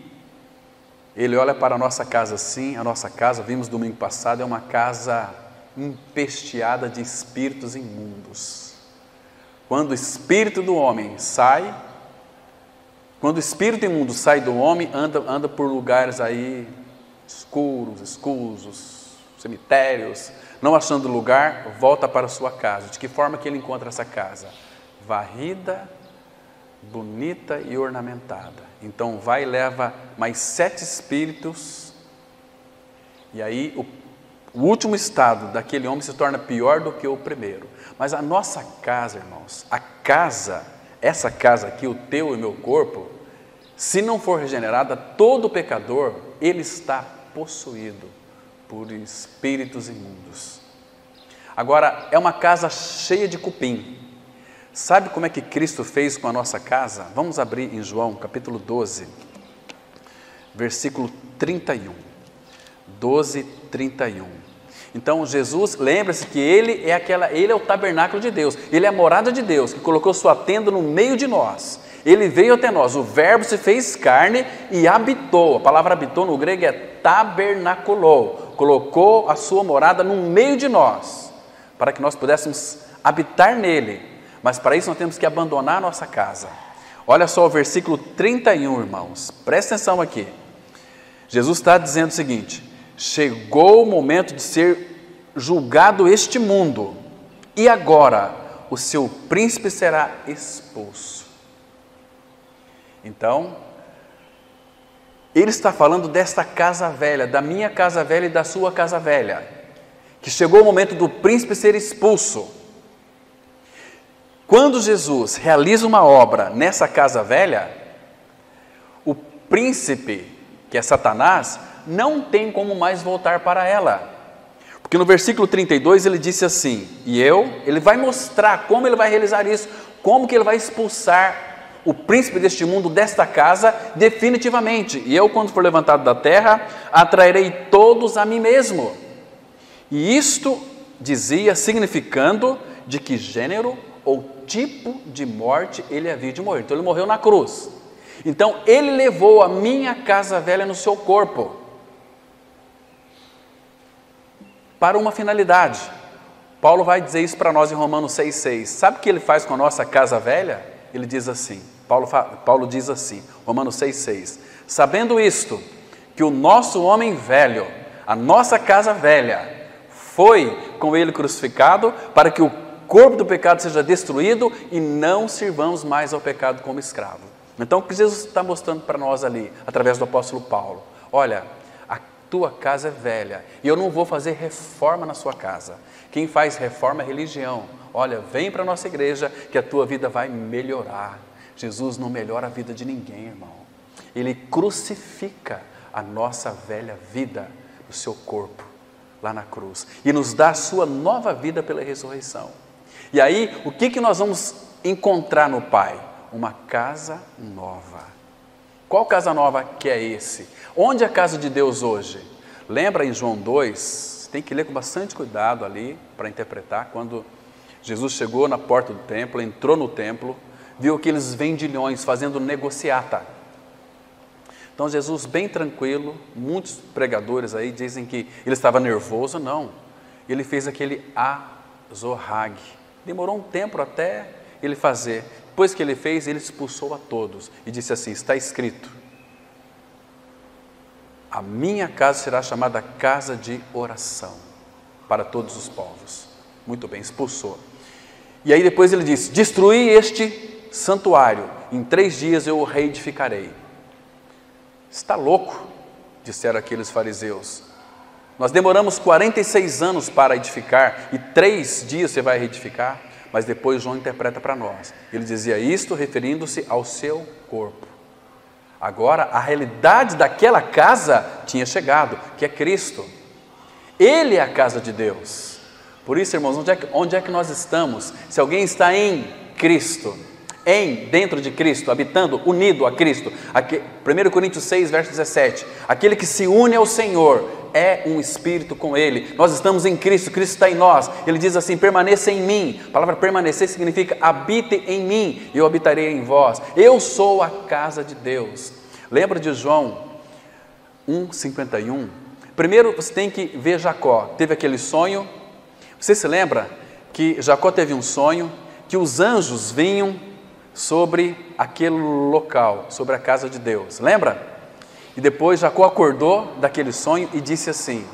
ele olha para a nossa casa assim, a nossa casa, vimos domingo passado, é uma casa empesteada de espíritos imundos. Quando o espírito do homem sai, quando o espírito imundo sai do homem, anda por lugares aí escuros, escusos, cemitérios, não achando lugar, volta para a sua casa. De que forma que ele encontra essa casa? Varrida, bonita e ornamentada. Então vai e leva mais 7 espíritos, e aí o último estado daquele homem se torna pior do que o primeiro. Mas a nossa casa, irmãos, essa casa aqui, o teu e o meu corpo, se não for regenerada, todo pecador, ele está possuído por espíritos imundos. Agora, é uma casa cheia de cupim. Sabe como é que Cristo fez com a nossa casa? Vamos abrir em João, capítulo 12, versículo 31. 12, 31. Então Jesus, lembre-se que ele é o tabernáculo de Deus, ele é a morada de Deus, que colocou sua tenda no meio de nós. Ele veio até nós, o verbo se fez carne e habitou. A palavra habitou no grego é tabernaculou, colocou a sua morada no meio de nós, para que nós pudéssemos habitar nele. Mas para isso nós temos que abandonar a nossa casa. Olha só o versículo 31, irmãos, presta atenção aqui. Jesus está dizendo o seguinte: chegou o momento de ser julgado este mundo, e agora o seu príncipe será expulso. Então, ele está falando desta casa velha, da minha casa velha e da sua casa velha, que chegou o momento do príncipe ser expulso. Quando Jesus realiza uma obra nessa casa velha, o príncipe, que é Satanás, não tem como mais voltar para ela. Porque no versículo 32 ele disse assim, ele vai mostrar como ele vai realizar isso, como que ele vai expulsar o príncipe deste mundo, desta casa, definitivamente. E eu, quando for levantado da terra, atrairei todos a mim mesmo. E isto dizia, significando de que gênero ou tipo de morte ele havia de morrer. Então ele morreu na cruz. Então ele levou a minha casa velha no seu corpo, para uma finalidade. Paulo vai dizer isso para nós em Romanos 6,6. Sabe o que ele faz com a nossa casa velha? Ele diz assim, Paulo diz assim, Romanos 6,6. Sabendo isto, que o nosso homem velho, a nossa casa velha, foi com ele crucificado, para que o corpo do pecado seja destruído e não sirvamos mais ao pecado como escravo. Então o que Jesus está mostrando para nós ali, através do apóstolo Paulo: olha, a tua casa é velha e eu não vou fazer reforma na sua casa. Quem faz reforma é religião. Olha, vem para a nossa igreja que a tua vida vai melhorar. Jesus não melhora a vida de ninguém, irmão. Ele crucifica a nossa velha vida no seu corpo, lá na cruz, e nos dá a sua nova vida pela ressurreição. E aí, o que nós vamos encontrar no Pai? Uma casa nova. Qual casa nova que é esse? Onde é a casa de Deus hoje? Lembra em João 2, tem que ler com bastante cuidado ali para interpretar, quando Jesus chegou na porta do templo, entrou no templo, viu aqueles vendilhões fazendo negociata. Então Jesus bem tranquilo, muitos pregadores aí dizem que ele estava nervoso, não. Ele fez aquele azorrague. Demorou um tempo até ele fazer. Depois que ele fez, ele expulsou a todos e disse assim: está escrito, a minha casa será chamada casa de oração para todos os povos. Muito bem, expulsou. E aí depois ele disse: destruí este santuário, em 3 dias eu o reedificarei. Está louco? Disseram aqueles fariseus. Nós demoramos 46 anos para edificar e 3 dias você vai reedificar? Mas depois João interpreta para nós. Ele dizia isto referindo-se ao seu corpo. Agora a realidade daquela casa tinha chegado, que é Cristo. Ele é a casa de Deus. Por isso, irmãos, onde é que nós estamos? Se alguém está em Cristo, dentro de Cristo, habitando, unido a Cristo. 1 Coríntios 6, verso 17. Aquele que se une ao Senhor é um espírito com Ele. Nós estamos em Cristo, Cristo está em nós. Ele diz assim: permaneça em mim. A palavra permanecer significa habite em mim e eu habitarei em vós. Eu sou a casa de Deus. Lembra de João 1,51? Primeiro você tem que ver Jacó. Teve aquele sonho. Você se lembra que Jacó teve um sonho, que os anjos vinham sobre aquele local, sobre a casa de Deus. Lembra? E depois Jacó acordou daquele sonho e disse assim: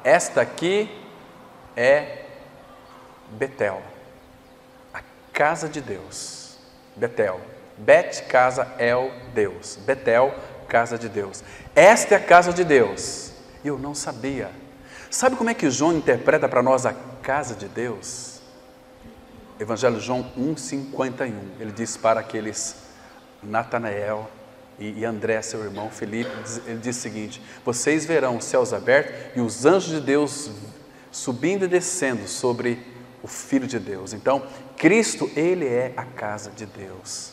esta aqui é Betel, a casa de Deus. Betel, Bet, casa, El, Deus. Betel, casa de Deus. Esta é a casa de Deus. E eu não sabia. Sabe como é que João interpreta para nós a casa de Deus? Evangelho de João 1,51. Ele diz para aqueles Natanael e André, seu irmão, Felipe, ele diz o seguinte: vocês verão os céus abertos e os anjos de Deus subindo e descendo sobre o Filho de Deus. Então, Cristo, Ele é a casa de Deus.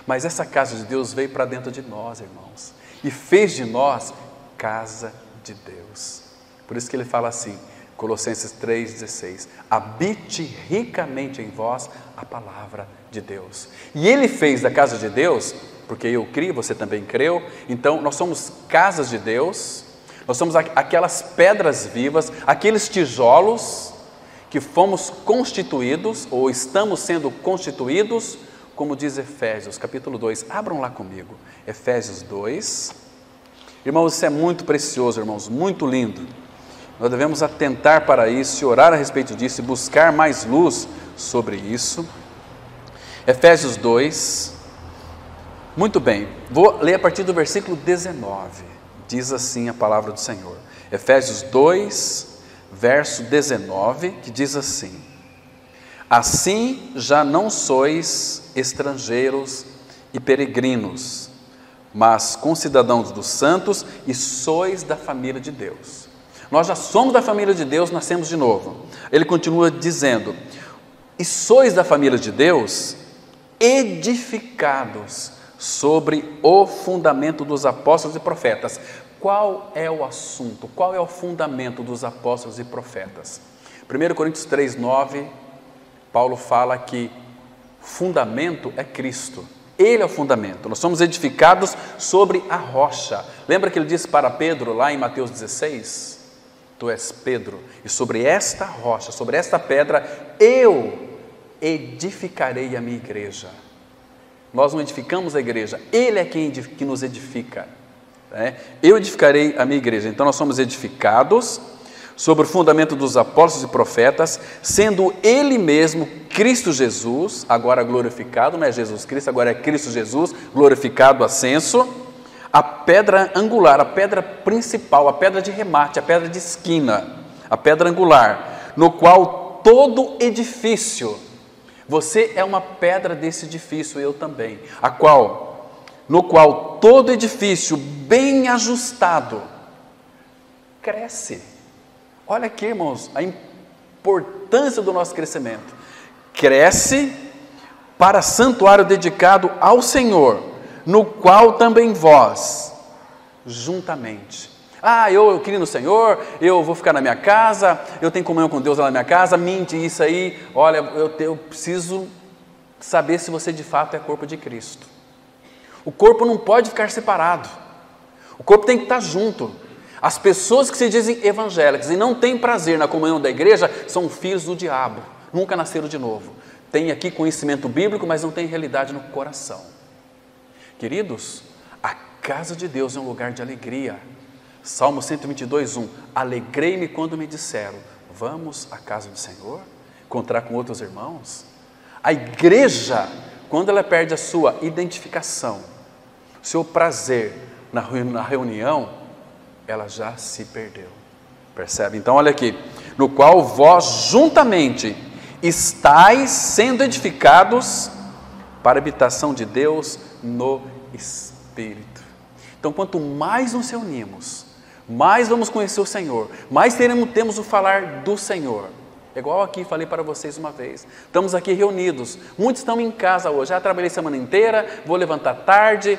Mas essa casa de Deus veio para dentro de nós, irmãos, e fez de nós casa de Deus. Por isso que ele fala assim: Colossenses 3,16. Habite ricamente em vós a palavra de Deus. E Ele fez da casa de Deus, porque eu criei, você também creu, então nós somos casas de Deus, nós somos aquelas pedras vivas, aqueles tijolos que fomos constituídos, ou estamos sendo constituídos, como diz Efésios, capítulo 2. Abram lá comigo, Efésios 2. Irmãos, isso é muito precioso, irmãos, muito lindo. Nós devemos atentar para isso, e orar a respeito disso, e buscar mais luz sobre isso. Efésios 2, muito bem, vou ler a partir do versículo 19, diz assim a palavra do Senhor. Efésios 2, verso 19, que diz assim: assim já não sois estrangeiros e peregrinos, mas concidadãos dos santos e sois da família de Deus. Nós já somos da família de Deus, nascemos de novo. Ele continua dizendo: e sois da família de Deus, edificados sobre o fundamento dos apóstolos e profetas. Qual é o assunto? Qual é o fundamento dos apóstolos e profetas? 1 Coríntios 3,9, Paulo fala que fundamento é Cristo. Ele é o fundamento. Nós somos edificados sobre a rocha. Lembra que ele disse para Pedro lá em Mateus 16? Tu és Pedro, e sobre esta rocha, sobre esta pedra, eu edificarei a minha igreja. Nós não edificamos a igreja, Ele é quem que nos edifica. Eu edificarei a minha igreja. Então nós somos edificados sobre o fundamento dos apóstolos e profetas, sendo Ele mesmo, Cristo Jesus, agora glorificado, não é Jesus Cristo, agora é Cristo Jesus, glorificado, ascenso, a pedra angular, a pedra principal, a pedra de remate, a pedra de esquina, a pedra angular, no qual todo edifício, você é uma pedra desse edifício, eu também, no qual todo edifício bem ajustado cresce. Olha aqui, irmãos, a importância do nosso crescimento. Cresce para santuário dedicado ao Senhor, no qual também vós, juntamente. Eu creio no Senhor, eu vou ficar na minha casa, eu tenho comunhão com Deus lá na minha casa, mente isso aí, olha, eu preciso saber se você de fato é corpo de Cristo. O corpo não pode ficar separado, o corpo tem que estar junto. As pessoas que se dizem evangélicas e não têm prazer na comunhão da igreja, são filhos do diabo, nunca nasceram de novo. Tem aqui conhecimento bíblico, mas não tem realidade no coração. Queridos, a casa de Deus é um lugar de alegria. Salmo 122:1, alegrei-me quando me disseram, vamos à casa do Senhor, encontrar com outros irmãos. A igreja, quando ela perde a sua identificação, seu prazer na reunião, ela já se perdeu, percebe? Então olha aqui, no qual vós juntamente estáis sendo edificados para a habitação de Deus no Espírito. Então quanto mais nos reunimos, mais vamos conhecer o Senhor, mais temos o falar do Senhor. É igual aqui, falei para vocês uma vez, estamos aqui reunidos, muitos estão em casa hoje, já trabalhei semana inteira, vou levantar tarde.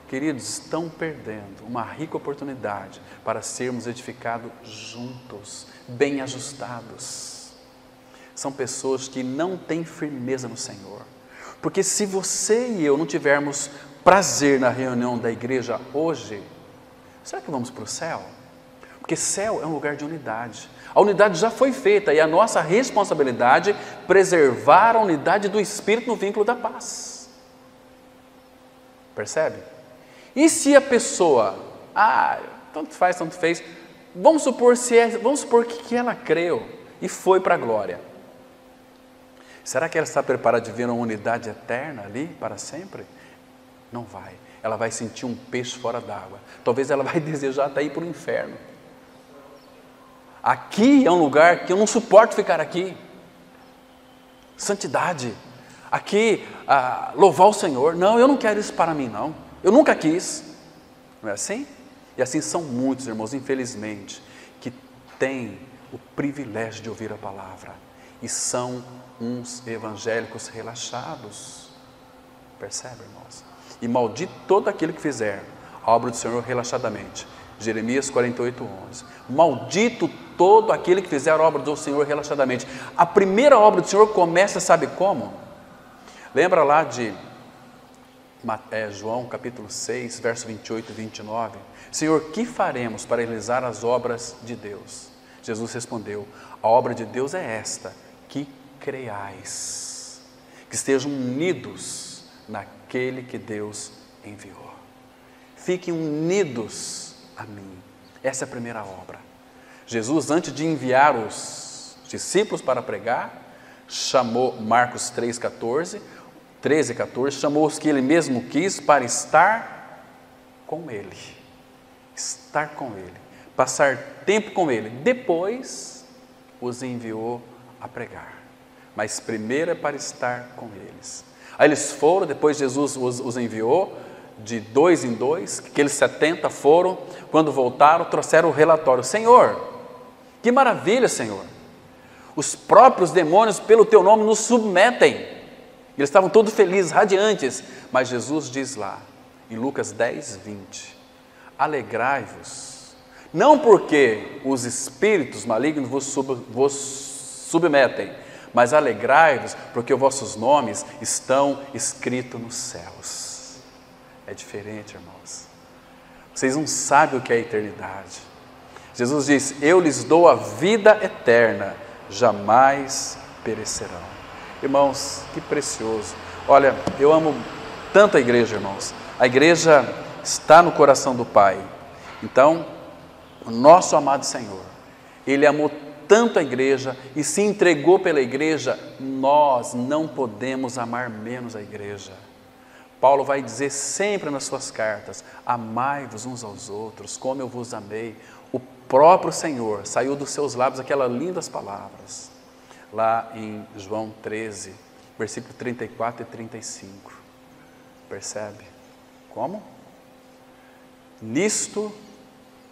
Queridos, estão perdendo uma rica oportunidade para sermos edificados juntos, bem ajustados. São pessoas que não têm firmeza no Senhor, porque se você e eu não tivermos prazer na reunião da igreja hoje, será que vamos para o céu? Porque céu é um lugar de unidade. A unidade já foi feita e a nossa responsabilidade é preservar a unidade do Espírito no vínculo da paz. Percebe? E se a pessoa, tanto faz, tanto fez, vamos supor que ela creu e foi para a glória. Será que ela está preparada de ver uma unidade eterna ali para sempre? Não vai. Ela vai sentir um peixe fora d'água. Talvez ela vai desejar até ir para o inferno. Aqui é um lugar que eu não suporto ficar aqui. Santidade. Aqui, louvar o Senhor. Não, eu não quero isso para mim, não. Eu nunca quis. Não é assim? E assim são muitos, irmãos, infelizmente, que têm o privilégio de ouvir a palavra. E são uns evangélicos relaxados. Percebe, irmãos? E maldito todo aquele que fizer a obra do Senhor relaxadamente. Jeremias 48:11. Maldito todo aquele que fizer a obra do Senhor relaxadamente. A primeira obra do Senhor começa, sabe como? Lembra lá de João capítulo 6, verso 28 e 29? Senhor, que faremos para realizar as obras de Deus? Jesus respondeu, a obra de Deus é esta, que creiais, que estejam unidos naquele que Deus enviou. Fiquem unidos a mim. Essa é a primeira obra. Jesus, antes de enviar os discípulos para pregar, chamou Marcos 13, 14, chamou os que ele mesmo quis para estar com ele. Estar com ele, passar tempo com ele. Depois os enviou a pregar. Mas primeiro é para estar com eles. Aí eles foram, depois Jesus os enviou, de 2 em 2, aqueles 70 foram, quando voltaram, trouxeram o relatório. Senhor, que maravilha, Senhor, os próprios demônios pelo teu nome nos submetem. Eles estavam todos felizes, radiantes, mas Jesus diz lá, em Lucas 10, 20, alegrai-vos, não porque os espíritos malignos vos submetem, mas alegrai-vos porque os vossos nomes estão escritos nos céus. É diferente, irmãos. Vocês não sabem o que é a eternidade. Jesus diz, eu lhes dou a vida eterna, jamais perecerão. Irmãos, que precioso. Olha, eu amo tanto a igreja, irmãos. A igreja está no coração do Pai. Então, o nosso amado Senhor, Ele amou tanto a igreja e se entregou pela igreja, nós não podemos amar menos a igreja. Paulo vai dizer sempre nas suas cartas, amai-vos uns aos outros, como eu vos amei. O próprio Senhor saiu dos seus lábios aquelas lindas palavras, lá em João 13, versículo 34 e 35. Percebe? Como? Nisto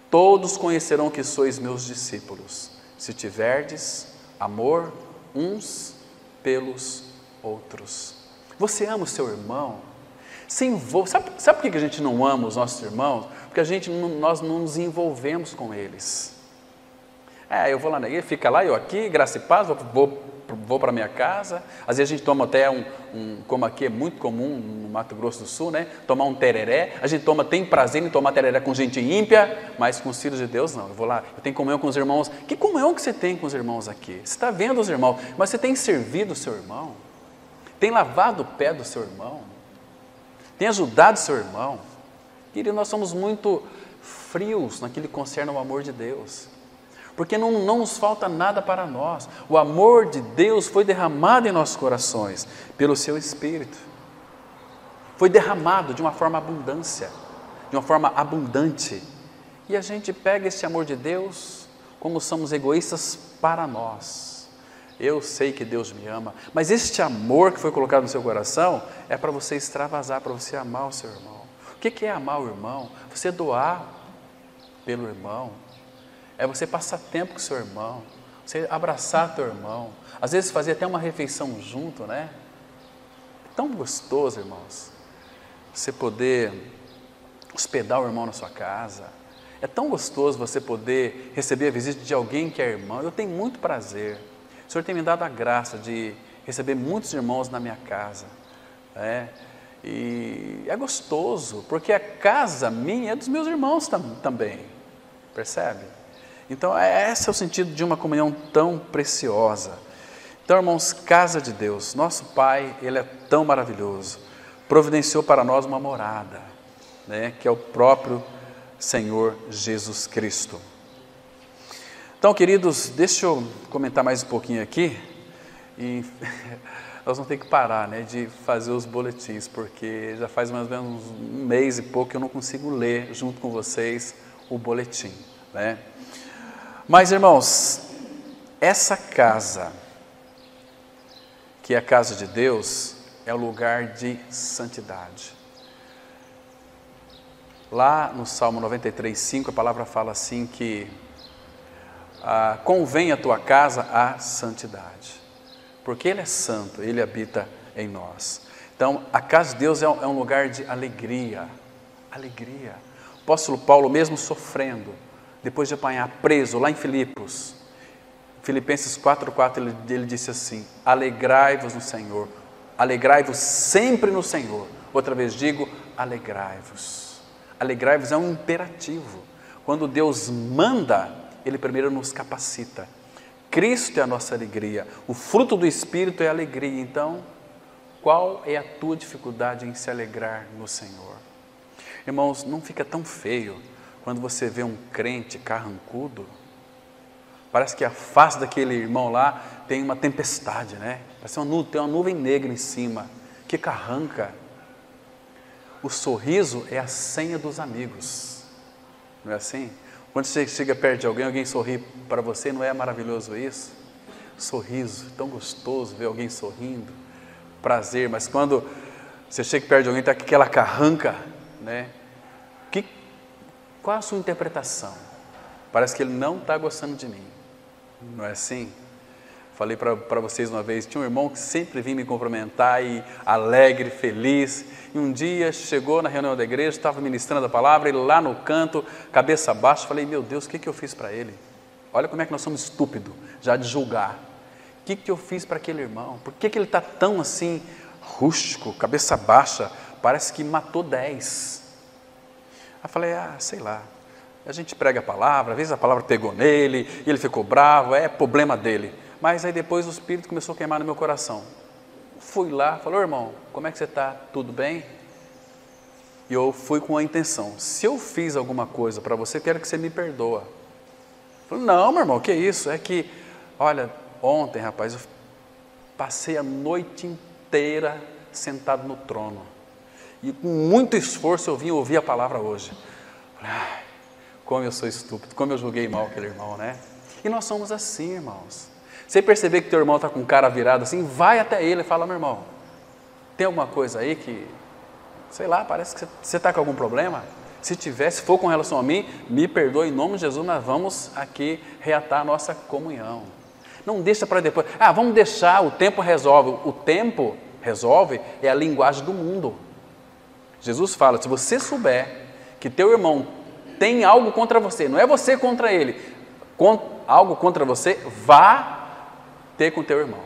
todos conhecerão que sois meus discípulos, se tiverdes amor uns pelos outros. Você ama o seu irmão? Se envolve. Sabe por que a gente não ama os nossos irmãos? Porque nós não nos envolvemos com eles. Eu vou lá na igreja, fica lá, eu aqui, graça e paz, vou para minha casa. Às vezes a gente toma até como aqui é muito comum no Mato Grosso do Sul, né? Tomar um tereré. A gente tem prazer em tomar tereré com gente ímpia, mas com os filhos de Deus não. Eu vou lá, eu tenho comunhão com os irmãos. Que comunhão que você tem com os irmãos aqui? Você está vendo os irmãos, mas você tem servido o seu irmão? Tem lavado o pé do seu irmão? Tem ajudado seu irmão? Querido, nós somos muito frios naquilo que concerne ao amor de Deus, porque não nos falta nada para nós. O amor de Deus foi derramado em nossos corações pelo seu Espírito, foi derramado de uma forma abundante, e a gente pega esse amor de Deus, como somos egoístas para nós. Eu sei que Deus me ama, mas este amor que foi colocado no seu coração é para você extravasar, para você amar o seu irmão. O que é amar o irmão? Você doar pelo irmão, é você passar tempo com o seu irmão, você abraçar teu irmão, às vezes fazer até uma refeição junto, né? É tão gostoso, irmãos, você poder hospedar o irmão na sua casa. É tão gostoso você poder receber a visita de alguém que é irmão. Eu tenho muito prazer. O Senhor tem me dado a graça de receber muitos irmãos na minha casa, né? E é gostoso, porque a casa minha é dos meus irmãos também, percebe? Então, esse é o sentido de uma comunhão tão preciosa. Então, irmãos, casa de Deus, nosso Pai, Ele é tão maravilhoso, providenciou para nós uma morada, né? Que é o próprio Senhor Jesus Cristo. Então, queridos, deixa eu comentar mais um pouquinho aqui, e nós vamos ter que parar, né, de fazer os boletins, porque já faz mais ou menos um mês e pouco que eu não consigo ler junto com vocês o boletim, né? Mas, irmãos, essa casa, que é a casa de Deus, é o lugar de santidade. Lá no Salmo 93:5, a palavra fala assim que convém a tua casa a santidade, porque Ele é santo, Ele habita em nós. Então, a casa de Deus é um lugar de alegria. O apóstolo Paulo, mesmo sofrendo, depois de apanhar preso lá em Filipos, Filipenses 4:4, ele disse assim: alegrai-vos no Senhor, alegrai-vos sempre no Senhor. Outra vez digo, alegrai-vos. Alegrai-vos é um imperativo. Quando Deus manda, Ele primeiro nos capacita. Cristo é a nossa alegria, o fruto do Espírito é a alegria. Então, qual é a tua dificuldade em se alegrar no Senhor? Irmãos, não fica tão feio quando você vê um crente carrancudo? Parece que a face daquele irmão lá tem uma tempestade, né? Parece tem uma nuvem negra em cima, que carranca. O sorriso é a senha dos amigos, não é assim? Quando você chega perto de alguém, alguém sorri para você, não é maravilhoso isso? Sorriso, tão gostoso ver alguém sorrindo, prazer. Mas quando você chega perto de alguém, está aquela carranca, né? Qual a sua interpretação? Parece que ele não está gostando de mim, não é assim? Falei para vocês uma vez, tinha um irmão que sempre vinha me cumprimentar, e alegre, feliz, e um dia chegou na reunião da igreja, estava ministrando a palavra, ele lá no canto, cabeça baixa, falei, meu Deus, o que eu fiz para ele? Olha como é que nós somos estúpidos, já de julgar. O que eu fiz para aquele irmão? Por que ele está tão assim, rústico, cabeça baixa, parece que matou 10. Aí falei, sei lá, a gente prega a palavra, às vezes a palavra pegou nele, e ele ficou bravo, é problema dele. Mas aí depois o Espírito começou a queimar no meu coração. Fui lá, falou, irmão, como é que você está? Tudo bem? E eu fui com a intenção, se eu fiz alguma coisa para você, quero que você me perdoa. Falei, não, meu irmão, que isso? É que, olha, ontem, rapaz, eu passei a noite inteira sentado no trono. E com muito esforço eu vim ouvir a palavra hoje. Falei, como eu sou estúpido, como eu julguei mal aquele irmão, né? E nós somos assim, irmãos. Você perceber que teu irmão está com cara virado assim, vai até ele e fala, meu irmão, tem alguma coisa aí que, sei lá, parece que você está com algum problema? Se tiver, se for com relação a mim, me perdoe, em nome de Jesus, nós vamos aqui reatar a nossa comunhão. Não deixa para depois, vamos deixar, o tempo resolve. O tempo resolve é a linguagem do mundo. Jesus fala, se você souber que teu irmão tem algo contra você, não é você contra ele, algo contra você, vá ter com teu irmão,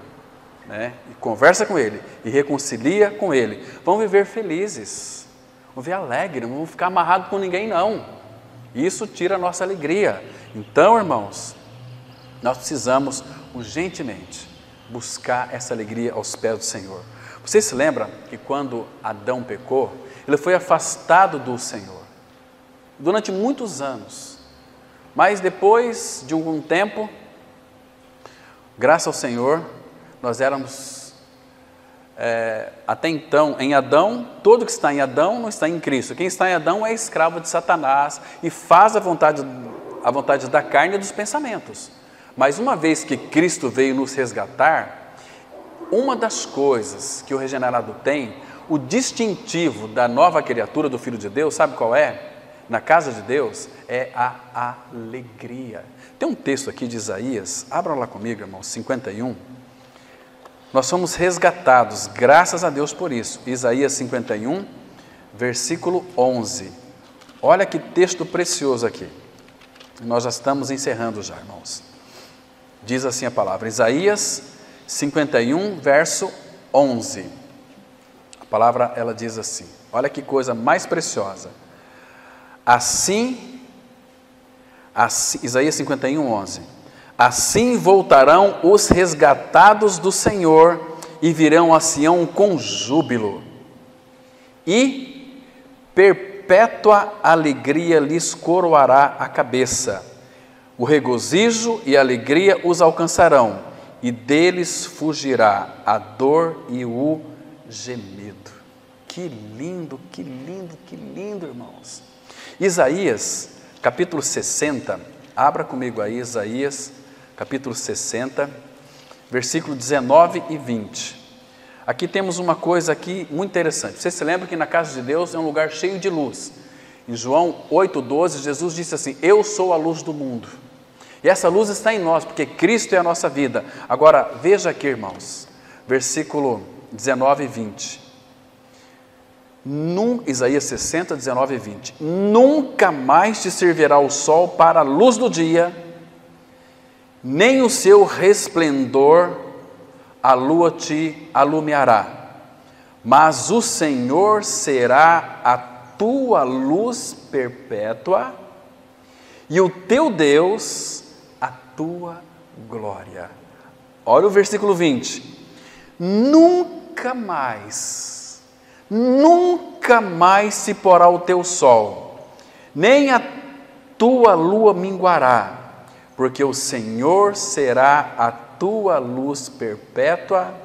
né? E conversa com ele, e reconcilia com ele. Vamos viver felizes, vamos viver alegre, não vamos ficar amarrado com ninguém não. Isso tira a nossa alegria. Então, irmãos, nós precisamos urgentemente buscar essa alegria aos pés do Senhor. Você se lembra que quando Adão pecou, ele foi afastado do Senhor durante muitos anos, mas depois de algum tempo, graças ao Senhor, nós éramos, até então, em Adão. Todo que está em Adão não está em Cristo. Quem está em Adão é escravo de Satanás e faz a vontade da carne e dos pensamentos. Mas uma vez que Cristo veio nos resgatar, uma das coisas que o regenerado tem, o distintivo da nova criatura do Filho de Deus, sabe qual é? Na casa de Deus, é a alegria. Tem um texto aqui de Isaías, abra lá comigo, irmãos, 51. Nós somos resgatados, graças a Deus por isso. Isaías 51, versículo 11. Olha que texto precioso aqui. Nós já estamos encerrando já, irmãos. Diz assim a palavra, Isaías 51, verso 11. A palavra, ela diz assim, olha que coisa mais preciosa. Assim, Isaías 51, 11. Assim voltarão os resgatados do Senhor e virão a Sião com júbilo, e perpétua alegria lhes coroará a cabeça. O regozijo e a alegria os alcançarão, e deles fugirá a dor e o gemido. Que lindo, que lindo, que lindo, irmãos. Isaías, capítulo 60, abra comigo aí, Isaías, capítulo 60, versículo 19 e 20. Aqui temos uma coisa aqui muito interessante. Você se lembra que na casa de Deus é um lugar cheio de luz. Em João 8,12, Jesus disse assim, eu sou a luz do mundo. E essa luz está em nós, porque Cristo é a nossa vida. Agora, veja aqui, irmãos, versículo 19 e 20. Isaías 60, 19 e 20. Nunca mais te servirá o sol para a luz do dia, nem o seu resplendor a lua te alumiará, mas o Senhor será a tua luz perpétua e o teu Deus a tua glória. Olha o versículo 20. Nunca mais se porá o teu sol, nem a tua lua minguará, porque o Senhor será a tua luz perpétua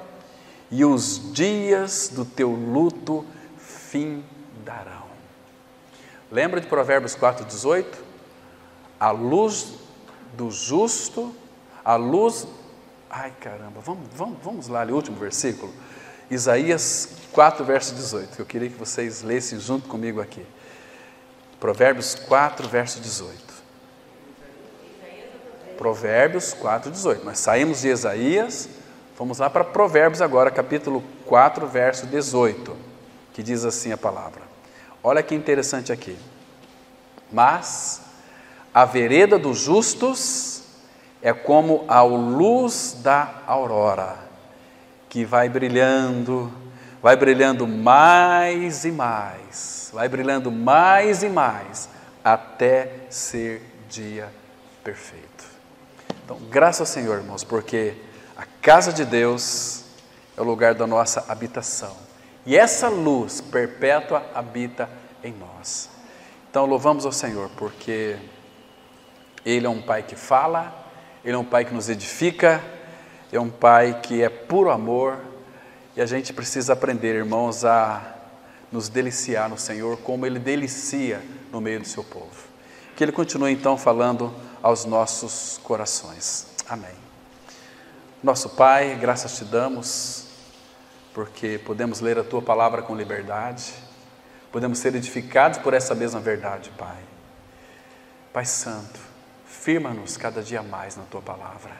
e os dias do teu luto findarão. Lembra de Provérbios 4,18? A luz do justo, a luz... Ai caramba, vamos lá, o último versículo. Isaías 4, verso 18, que eu queria que vocês lessem junto comigo aqui. Provérbios 4, verso 18. Provérbios 4, 18. Nós saímos de Isaías, vamos lá para Provérbios agora, capítulo 4, verso 18, que diz assim a palavra. Olha que interessante aqui. Mas a vereda dos justos é como a luz da aurora, que vai brilhando mais e mais, até ser dia perfeito. Então, graças ao Senhor, irmãos, porque a casa de Deus é o lugar da nossa habitação. E essa luz perpétua habita em nós. Então, louvamos ao Senhor, porque Ele é um Pai que fala, Ele é um Pai que nos edifica, é um Pai que é puro amor, e a gente precisa aprender, irmãos, a nos deliciar no Senhor, como Ele delicia no meio do seu povo. Que Ele continue, então, falando aos nossos corações. Amém. Nosso Pai, graças te damos, porque podemos ler a Tua palavra com liberdade, podemos ser edificados por essa mesma verdade, Pai. Pai Santo, firma-nos cada dia mais na Tua palavra,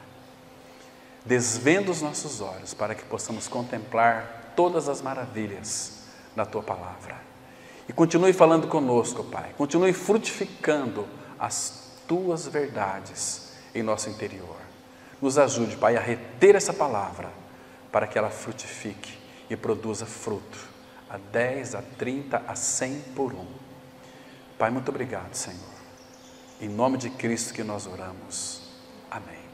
desvenda os nossos olhos para que possamos contemplar todas as maravilhas na Tua palavra. E continue falando conosco, Pai, continue frutificando as Tuas verdades em nosso interior. Nos ajude, Pai, a reter essa palavra para que ela frutifique e produza fruto, a 10, a 30, a 100 por um. Pai, muito obrigado, Senhor. Em nome de Cristo que nós oramos. Amém.